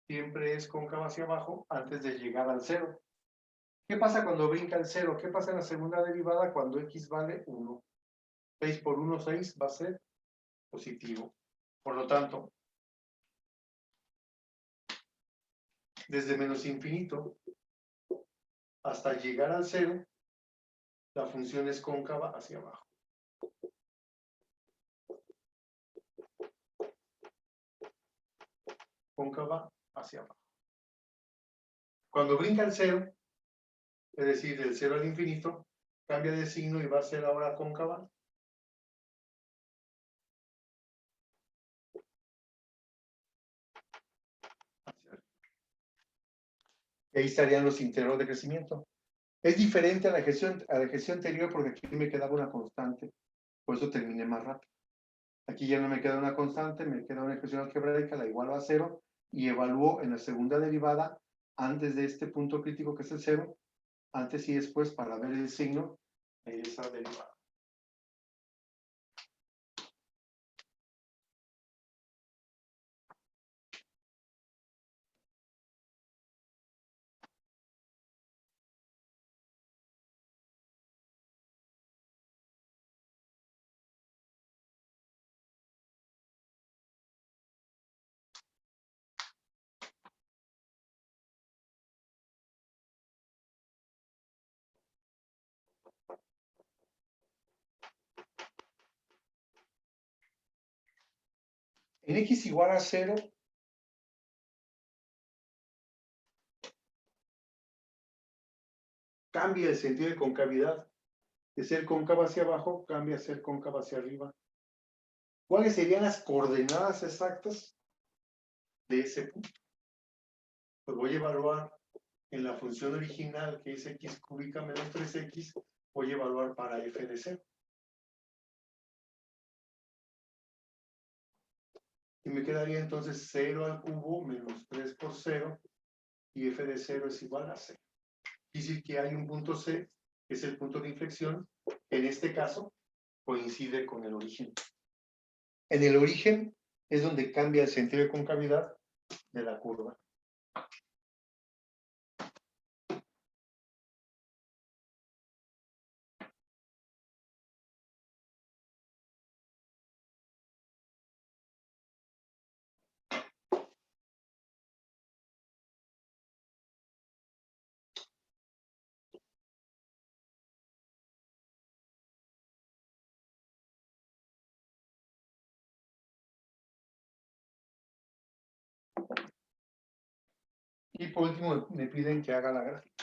siempre es cóncava hacia abajo antes de llegar al 0. ¿Qué pasa cuando brinca el 0? ¿Qué pasa en la segunda derivada cuando x vale 1? 6 por 1, 6 va a ser positivo. Por lo tanto, desde menos infinito hasta llegar al 0, la función es cóncava hacia abajo. Cóncava hacia abajo. Cuando brinca el 0, es decir, del 0 al infinito, cambia de signo y va a ser ahora cóncava. Y ahí estarían los íntegros de crecimiento. Es diferente a la ejercicio anterior porque aquí me quedaba una constante. Por eso terminé más rápido. Aquí ya no me queda una constante, me queda una expresión algebraica, la igualo a 0 y evalúo en la segunda derivada antes de este punto crítico que es el 0, antes y después para ver el signo de esa derivada. En x igual a 0, cambia el sentido de concavidad. De ser cóncava hacia abajo, cambia a ser cóncava hacia arriba. ¿Cuáles serían las coordenadas exactas de ese punto? Pues voy a evaluar en la función original, que es x cúbica menos 3x, voy a evaluar para f de 0. Y me quedaría entonces 0 al cubo menos 3 por 0, y f de 0 es igual a 0. Es decir, que hay un punto C, que es el punto de inflexión, en este caso, coincide con el origen. En el origen es donde cambia el sentido de concavidad de la curva. Y por último me piden que haga la gráfica.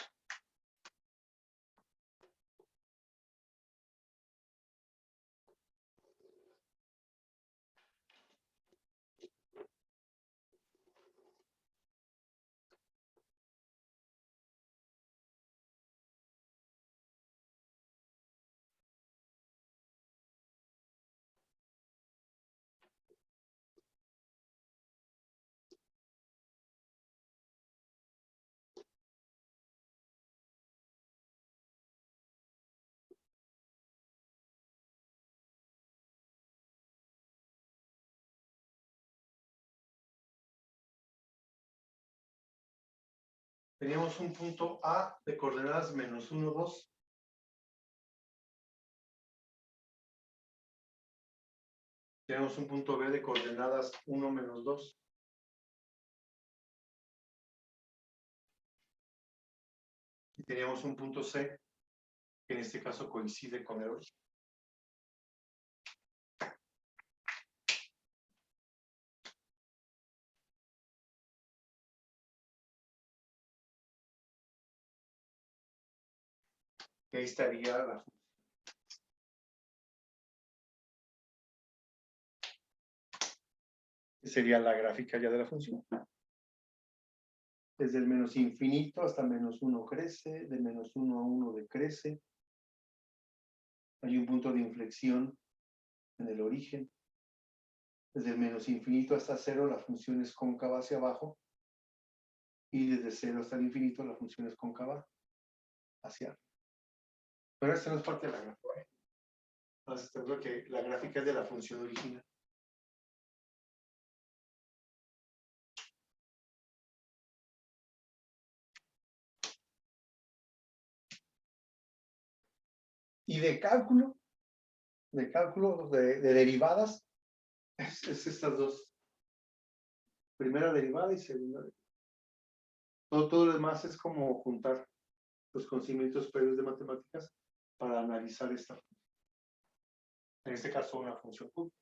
Teníamos un punto A de coordenadas menos 1, 2. Tenemos un punto B de coordenadas 1, menos 2. Y teníamos un punto C, que en este caso coincide con el origen. Y ahí estaría la función. Sería la gráfica ya de la función. Desde el menos infinito hasta menos 1 crece, de menos 1 a 1 decrece. Hay un punto de inflexión en el origen. Desde el menos infinito hasta 0 la función es cóncava hacia abajo. Y desde 0 hasta el infinito la función es cóncava hacia arriba. Pero esta no es parte de la gráfica. Entonces tengo que la gráfica es de la función original. Y de cálculo de derivadas, es estas dos. Primera derivada y segunda derivada. Todo lo demás es como juntar los conocimientos previos de matemáticas para analizar esta función. En este caso, una función cúbica.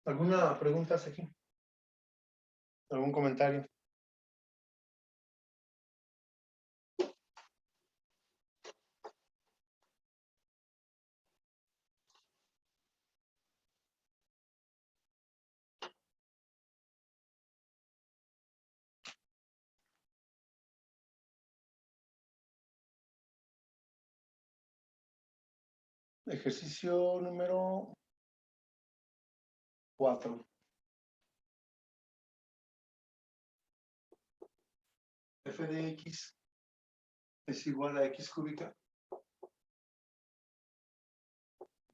¿Alguna pregunta aquí? ¿Algún comentario? Ejercicio número 4. F de X es igual a X cúbica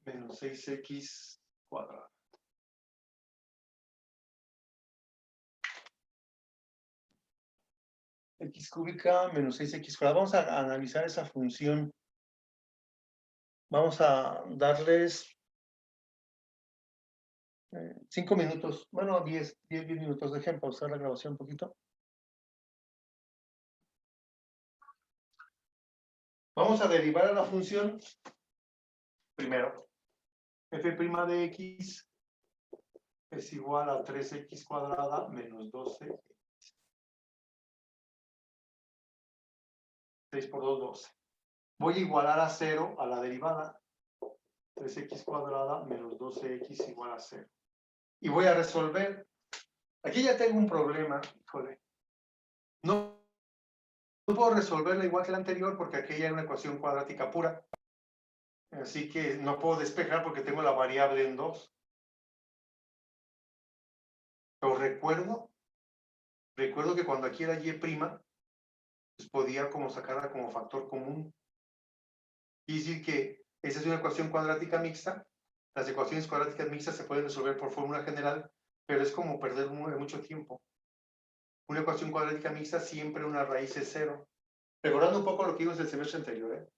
menos 6x cuadrado. X cúbica menos 6x cuadrado. Vamos a analizar esa función. Vamos a darles 5 minutos, bueno, 10 minutos. Dejen pausar la grabación un poquito. Vamos a derivar a la función primero. F' de x es igual a 3x cuadrada menos 12. 6 por 2, 12. Voy a igualar a 0 a la derivada. 3x cuadrada menos 12x igual a 0. Y voy a resolver. Aquí ya tengo un problema. Híjole. No puedo resolverla igual que la anterior porque aquella era una ecuación cuadrática pura. Así que no puedo despejar porque tengo la variable en 2. Pero recuerdo que cuando aquí era y', pues podía como sacarla como factor común. Y decir que esa es una ecuación cuadrática mixta. Las ecuaciones cuadráticas mixtas se pueden resolver por fórmula general, pero es como perder mucho tiempo. Una ecuación cuadrática mixta siempre una raíz es 0. Recordando un poco lo que vimos el semestre anterior, ¿eh?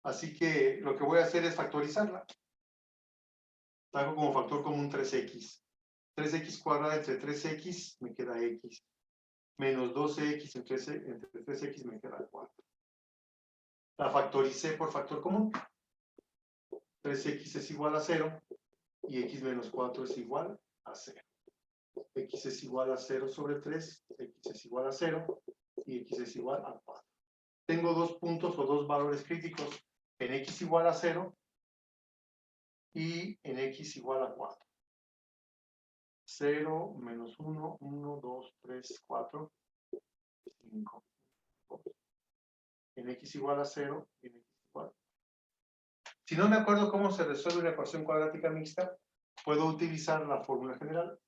Así que lo que voy a hacer es factorizarla. Hago como factor común 3x. 3x cuadrada entre 3x me queda x. Menos 12x entre 3x me queda 4. La factoricé por factor común. 3x es igual a 0 y x menos 4 es igual a 0. X es igual a 0 sobre 3, x es igual a 0 y x es igual a 4. Tengo dos puntos o dos valores críticos en x igual a 0 y en x igual a 4. 0, menos 1, 1, 2, 3, 4, 5. En x igual a 0 y en x igual a 4. Si no me acuerdo cómo se resuelve una ecuación cuadrática mixta, puedo utilizar la fórmula general.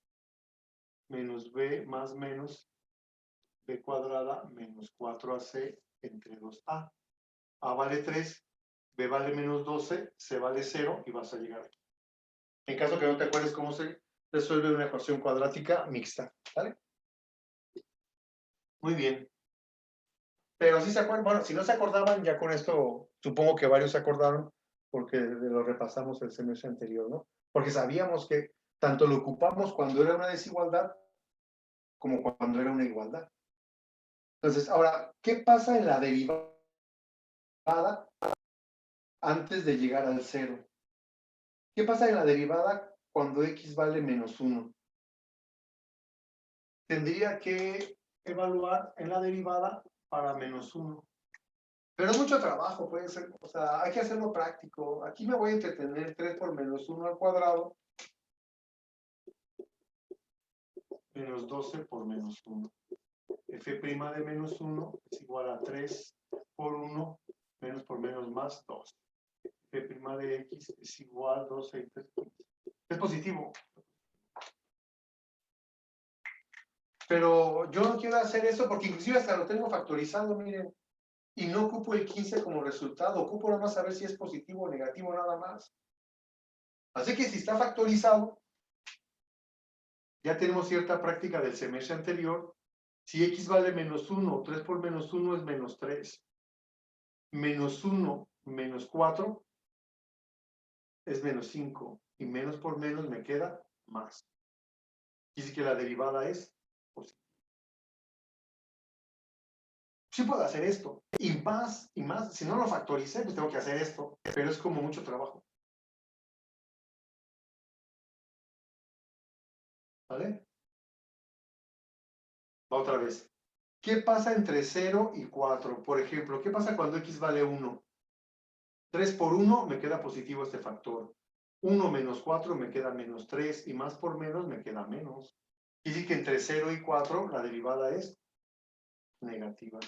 Menos b más menos b cuadrada menos 4ac entre 2a. A vale 3, b vale menos 12, c vale 0 y vas a llegar aquí. En caso que no te acuerdes cómo se resuelve una ecuación cuadrática mixta, ¿vale? Muy bien. Pero si se acuerdan, bueno, si no se acordaban, ya con esto supongo que varios se acordaron porque lo repasamos el semestre anterior, ¿no? Porque sabíamos que tanto lo ocupamos cuando era una desigualdad como cuando era una igualdad. Entonces, ahora, ¿qué pasa en la derivada antes de llegar al 0? ¿Qué pasa en la derivada cuando x vale menos 1? Tendría que evaluar en la derivada para menos 1. Pero es mucho trabajo, puede ser, o sea, hay que hacerlo práctico. Aquí me voy a entretener 3 por menos 1 al cuadrado. Menos 12 por menos 1. F' de menos 1 es igual a 3 por 1, menos por menos más 2. F' de x es igual a 12 y 3. Es positivo. Pero yo no quiero hacer eso porque inclusive hasta lo tengo factorizado, miren. Y no ocupo el 15 como resultado. Ocupo nada más saber si es positivo o negativo nada más. Así que si está factorizado, ya tenemos cierta práctica del semestre anterior. Si x vale menos 1, 3 por menos 1 es menos 3. Menos 1 menos 4 es menos 5. Y menos por menos me queda más. Dice que la derivada es positiva. Sí puedo hacer esto. Y más, y más. Si no lo factoricé, pues tengo que hacer esto. Pero es como mucho trabajo. ¿Vale? Otra vez. ¿Qué pasa entre 0 y 4? Por ejemplo, ¿qué pasa cuando x vale 1? 3 por 1 me queda positivo este factor. 1 menos 4 me queda menos 3 y más por menos me queda menos. Y sí que entre 0 y 4 la derivada es negativa.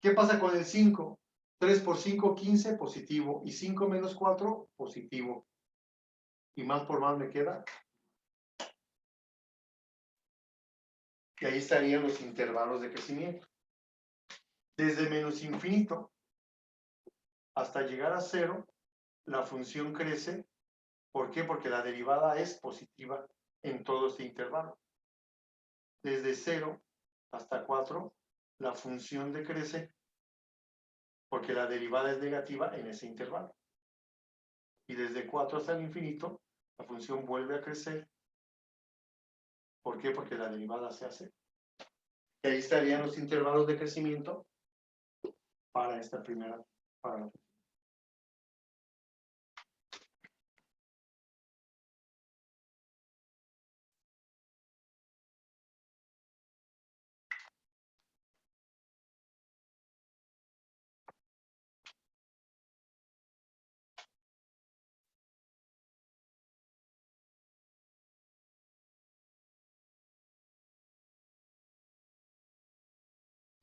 ¿Qué pasa con el 5? 3 por 5, 15, positivo. Y 5 menos 4, positivo. Y más por más me queda. Y ahí estarían los intervalos de crecimiento. Desde menos infinito hasta llegar a 0, la función crece. ¿Por qué? Porque la derivada es positiva en todo este intervalo. Desde 0 hasta 4, la función decrece porque la derivada es negativa en ese intervalo. Y desde 4 hasta el infinito, la función vuelve a crecer. ¿Por qué? Porque la derivada se hace. Y ahí estarían los intervalos de crecimiento para esta primera.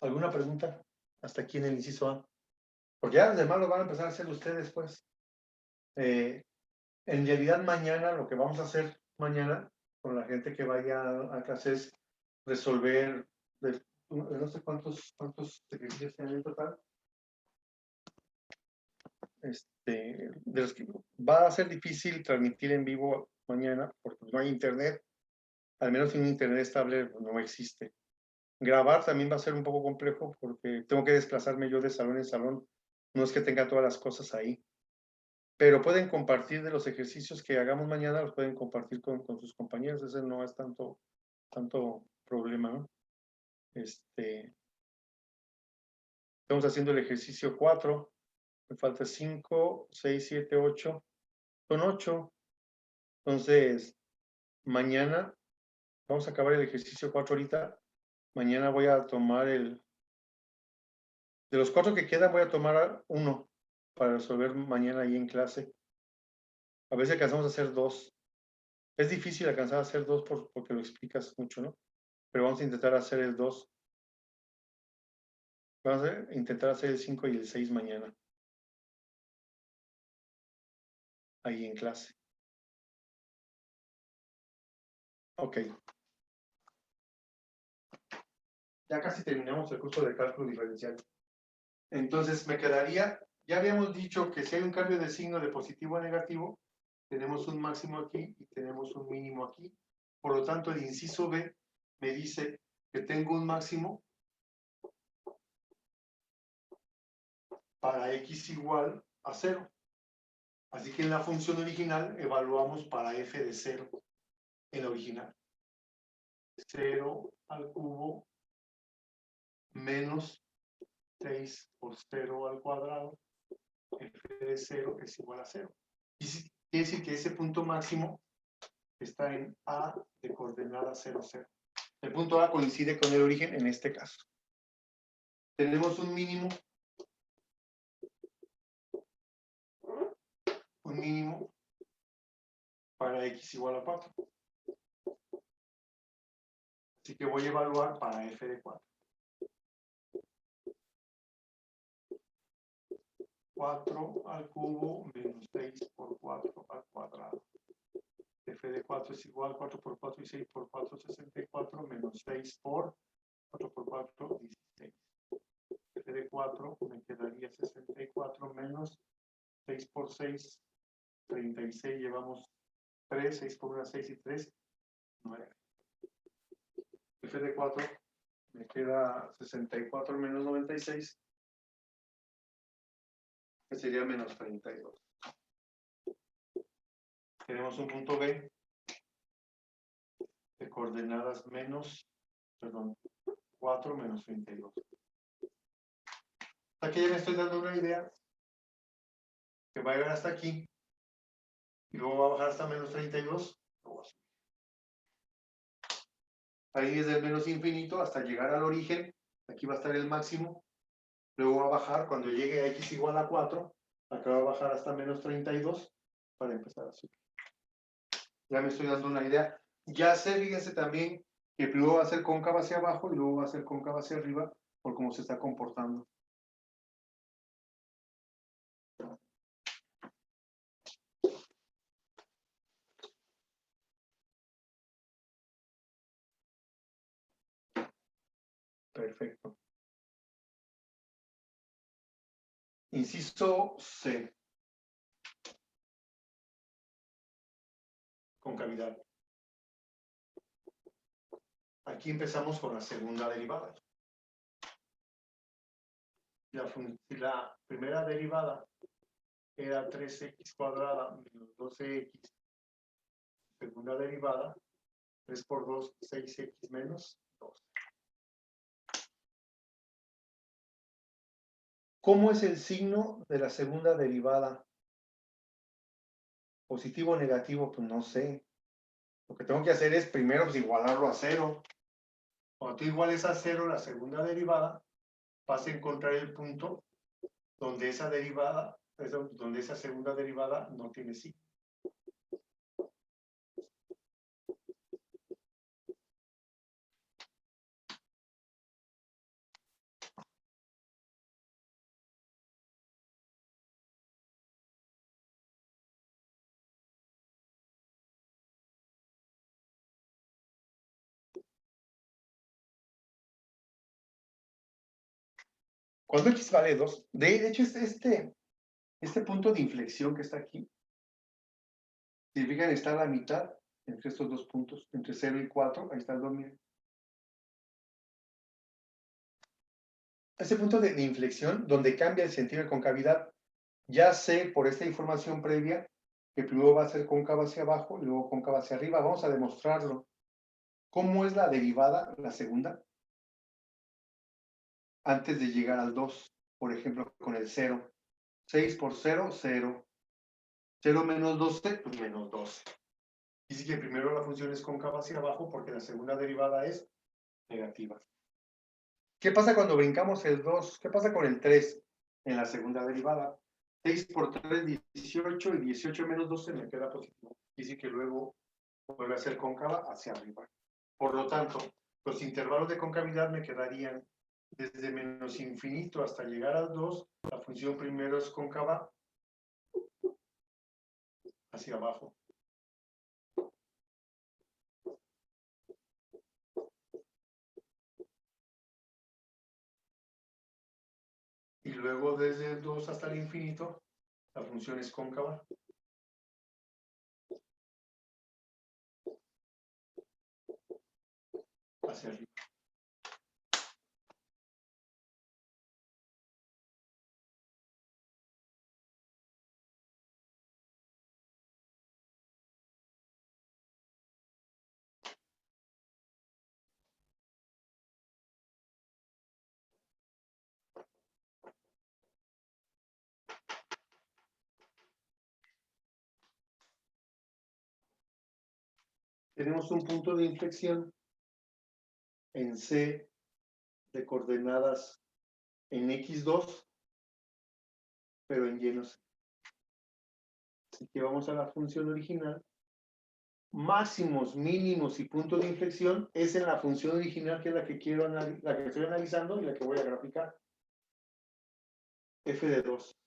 ¿Alguna pregunta? Hasta aquí en el inciso A. Porque ya los demás lo van a empezar a hacer ustedes, pues. En realidad mañana, lo que vamos a hacer mañana con la gente que vaya a clase es resolver, no sé cuántos ejercicios tienen en total. De los que va a ser difícil transmitir en vivo mañana porque no hay internet. Al menos sin internet estable no existe. Grabar también va a ser un poco complejo porque tengo que desplazarme yo de salón en salón. No es que tenga todas las cosas ahí. Pero pueden compartir de los ejercicios que hagamos mañana, los pueden compartir con sus compañeros. Ese no es tanto problema, ¿no? Estamos haciendo el ejercicio 4. Me falta 5, 6, 7, 8. Son 8. Entonces, mañana vamos a acabar el ejercicio 4 ahorita. Mañana voy a tomar de los 4 que quedan, voy a tomar 1 para resolver mañana ahí en clase. A veces alcanzamos a hacer 2. Es difícil alcanzar a hacer 2 porque lo explicas mucho, ¿no? Pero vamos a intentar hacer el 2. Vamos a intentar hacer el 5 y el 6 mañana. Ahí en clase. Ok. Ya casi terminamos el curso de cálculo diferencial. Entonces me quedaría, ya habíamos dicho que si hay un cambio de signo de positivo a negativo, tenemos un máximo aquí y tenemos un mínimo aquí. Por lo tanto, el inciso B me dice que tengo un máximo para x igual a 0. Así que en la función original evaluamos para f de 0 en la original. 0 al cubo menos 6 por 0 al cuadrado, f de 0 es igual a 0. Y quiere decir que ese punto máximo está en A de coordenada 0, 0. El punto A coincide con el origen en este caso. Tenemos un mínimo para x igual a 4. Así que voy a evaluar para f de 4. 4 al cubo menos 6 por 4 al cuadrado. F de 4 es igual a 4 por 4 y 6 por 4, 64, menos 6 por 4 por 4, 16. F de 4 me quedaría 64 menos 6 por 6, 36, llevamos 3, 6 por 1, 6 y 3, 9. F de 4 me queda 64 menos 96, que sería menos 32. Tenemos un punto B de coordenadas 4 menos 32. Aquí ya me estoy dando una idea que va a llegar hasta aquí y luego va a bajar hasta menos 32. Ahí desde el menos infinito hasta llegar al origen, aquí va a estar el máximo, luego va a bajar cuando llegue a x igual a 4, acá va a bajar hasta menos 32 para empezar a subir. Ya me estoy dando una idea. Ya sé, fíjense también, que luego va a ser cóncava hacia abajo y luego va a ser cóncava hacia arriba por cómo se está comportando. Perfecto. Inciso C. concavidad. Aquí empezamos con la segunda derivada. Si la primera derivada era 3x cuadrada menos 12x, segunda derivada, 3 por 2, 6x menos 2. ¿Cómo es el signo de la segunda derivada? ¿Positivo o negativo? Pues no sé. Lo que tengo que hacer es primero pues, igualarlo a 0. Cuando tú iguales a 0 la segunda derivada, vas a encontrar el punto donde esa derivada, donde esa segunda derivada no tiene signo. Cuando x vale 2, de hecho este punto de inflexión que está aquí, significa que está a la mitad entre estos dos puntos, entre 0 y 4, ahí está el 2, miren. Ese punto de inflexión donde cambia el sentido de concavidad, ya sé por esta información previa que primero va a ser cóncava hacia abajo y luego cóncava hacia arriba. Vamos a demostrarlo. ¿Cómo es la derivada, la segunda? Antes de llegar al 2, por ejemplo, con el 0. 6 por 0, 0. 0 menos 12, pues menos 12. Dice que primero la función es cóncava hacia abajo porque la segunda derivada es negativa. ¿Qué pasa cuando brincamos el 2? ¿Qué pasa con el 3 en la segunda derivada? 6 por 3, 18, y 18 menos 12 me queda positivo. Dice que luego vuelve a ser cóncava hacia arriba. Por lo tanto, los intervalos de concavidad me quedarían desde menos infinito hasta llegar al 2, la función primero es cóncava hacia abajo. Y luego desde el 2 hasta el infinito, la función es cóncava hacia arriba. Tenemos un punto de inflexión en C de coordenadas en x2, pero en y no C. Así que vamos a la función original. Máximos, mínimos y punto de inflexión es en la función original, que es la que la que estoy analizando y la que voy a graficar. F de 2.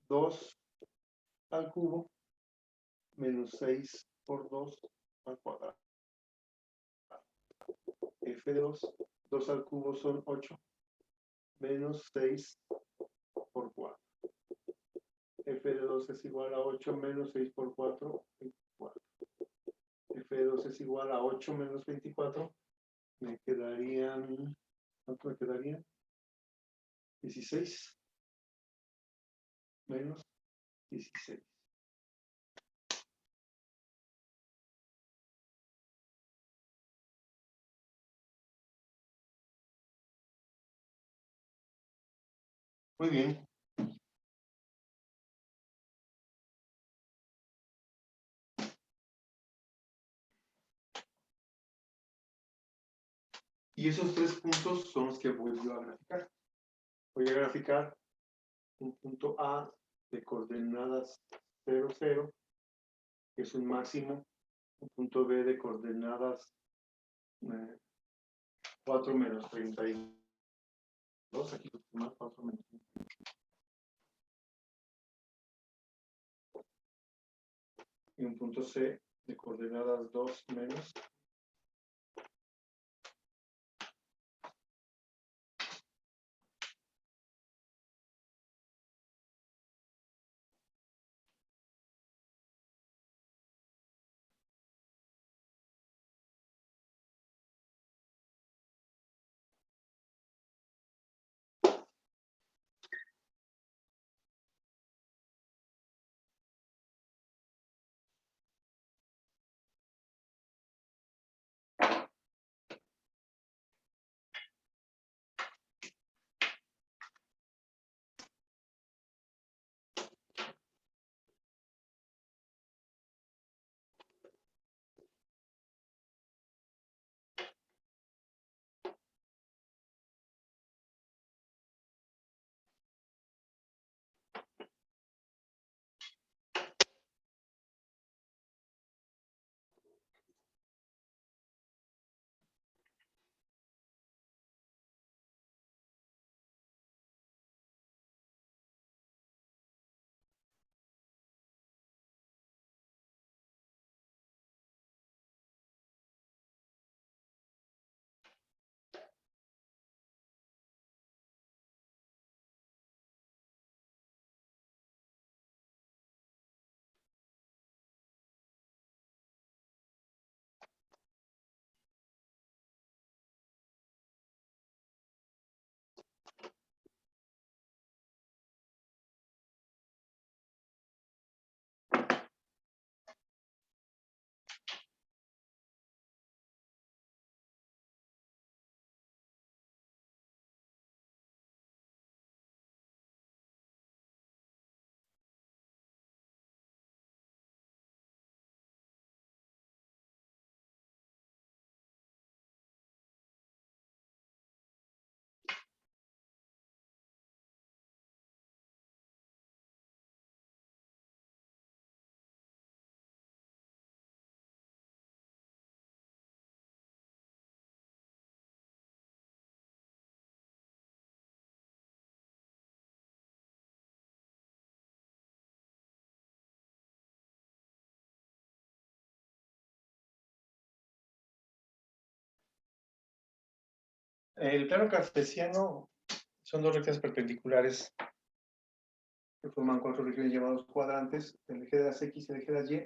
2 al cubo menos 6 por 2 al cuadrado. F de 2, 2 al cubo son 8, menos 6 por 4. F de 2 es igual a 8 menos 6 por 4, 24. F de 2 es igual a 8 menos 24. Me quedarían, ¿cuánto me quedaría? 16 menos 16. Muy bien. Y esos tres puntos son los que voy yo a graficar. Voy a graficar un punto A de coordenadas 0, 0, que es un máximo. Un punto B de coordenadas 4 menos 32. Aquí más 4 menos 32. Y un punto C de coordenadas 2 menos. El plano cartesiano son dos rectas perpendiculares que forman cuatro regiones llamados cuadrantes, el eje de las X y el eje de las Y.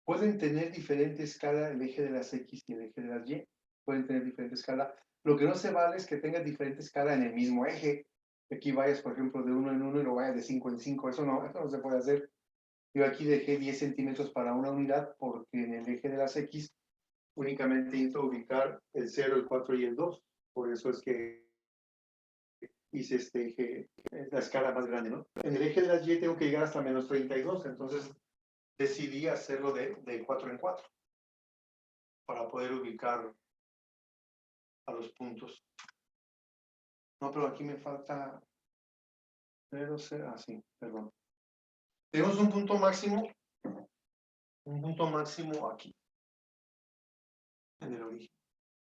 Pueden tener diferente escala el eje de las X y el eje de las Y. Pueden tener diferente escala. Lo que no se vale es que tengan diferente escala en el mismo eje. Aquí vayas, por ejemplo, de 1 en 1 y lo vayas de 5 en 5. Eso no se puede hacer. Yo aquí dejé 10 centímetros para una unidad porque en el eje de las X únicamente necesito ubicar el 0, el 4 y el 2. Por eso es que hice este eje, la escala más grande, ¿no? En el eje de las Y tengo que llegar hasta menos 32, entonces decidí hacerlo de 4 en 4 para poder ubicar a los puntos. No, pero aquí me falta 0, 0, sí, perdón. Tenemos un punto máximo aquí, en el origen.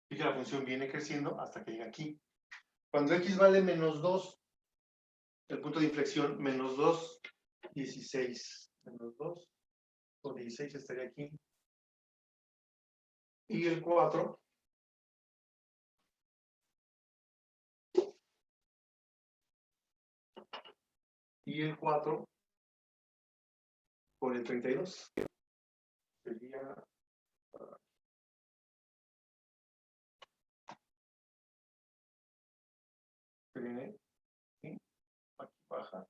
Y que la función viene creciendo hasta que llega aquí. Cuando X vale menos 2, el punto de inflexión, menos 2, 16. Menos 2, o 16 estaría aquí. Y el 4. Y el 4 por el 32. Sería... Se viene aquí, aquí baja.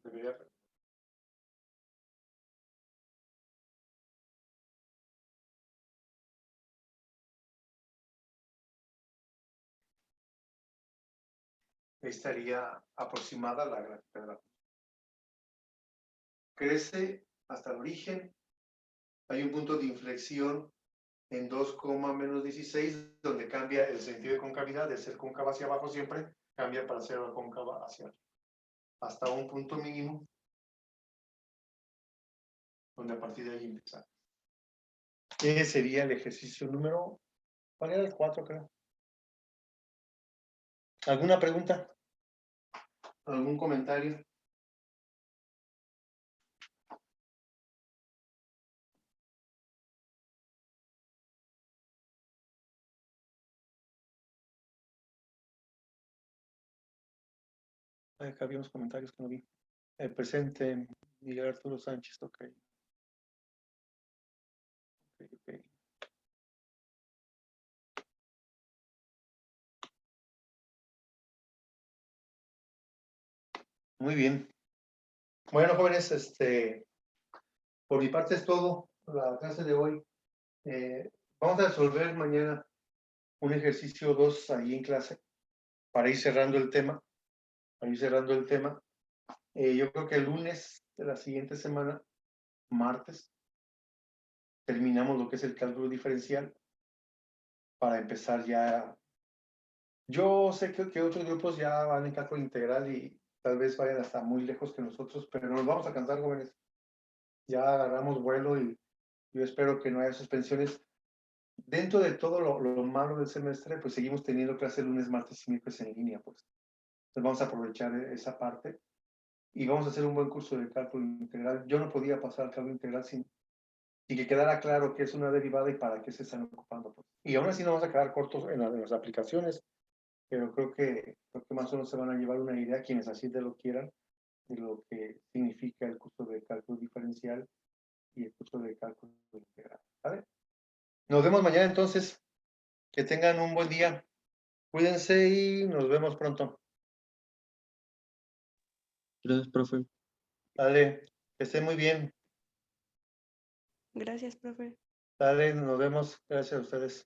Debería... Estaría aproximada la gráfica de la... Crece hasta el origen. Hay un punto de inflexión en 2, menos 16, donde cambia el sentido de concavidad, de ser cóncava hacia abajo siempre, cambia para ser cóncava hacia arriba. Hasta un punto mínimo, donde a partir de ahí empieza. Ese sería el ejercicio número... ¿Cuál era el 4, creo? ¿Alguna pregunta? ¿Algún comentario? Acá había unos comentarios que no vi. El presente, Miguel Arturo Sánchez, ok. Ok. Muy bien. Bueno, jóvenes, por mi parte es todo la clase de hoy. Vamos a resolver mañana un ejercicio 2 ahí en clase para ir cerrando el tema. Yo creo que el lunes de la siguiente semana, martes, terminamos lo que es el cálculo diferencial para empezar ya. Yo sé que otros grupos ya van en cálculo integral y tal vez vayan hasta muy lejos que nosotros, pero nos vamos a cansar, jóvenes. Ya agarramos vuelo y yo espero que no haya suspensiones. Dentro de todo lo malo del semestre, pues seguimos teniendo clases lunes, martes y miércoles en línea, pues. Entonces vamos a aprovechar esa parte y vamos a hacer un buen curso de cálculo integral. Yo no podía pasar al cálculo integral sin que quedara claro qué es una derivada y para qué se están ocupando. Pues. Y aún así no vamos a quedar cortos en las aplicaciones, pero creo que más o menos se van a llevar una idea, quienes así te lo quieran, de lo que significa el curso de cálculo diferencial y el curso de cálculo integral. ¿Vale? Nos vemos mañana entonces. Que tengan un buen día. Cuídense y nos vemos pronto. Gracias, profe. Dale, que estén muy bien. Gracias, profe. Dale, nos vemos. Gracias a ustedes.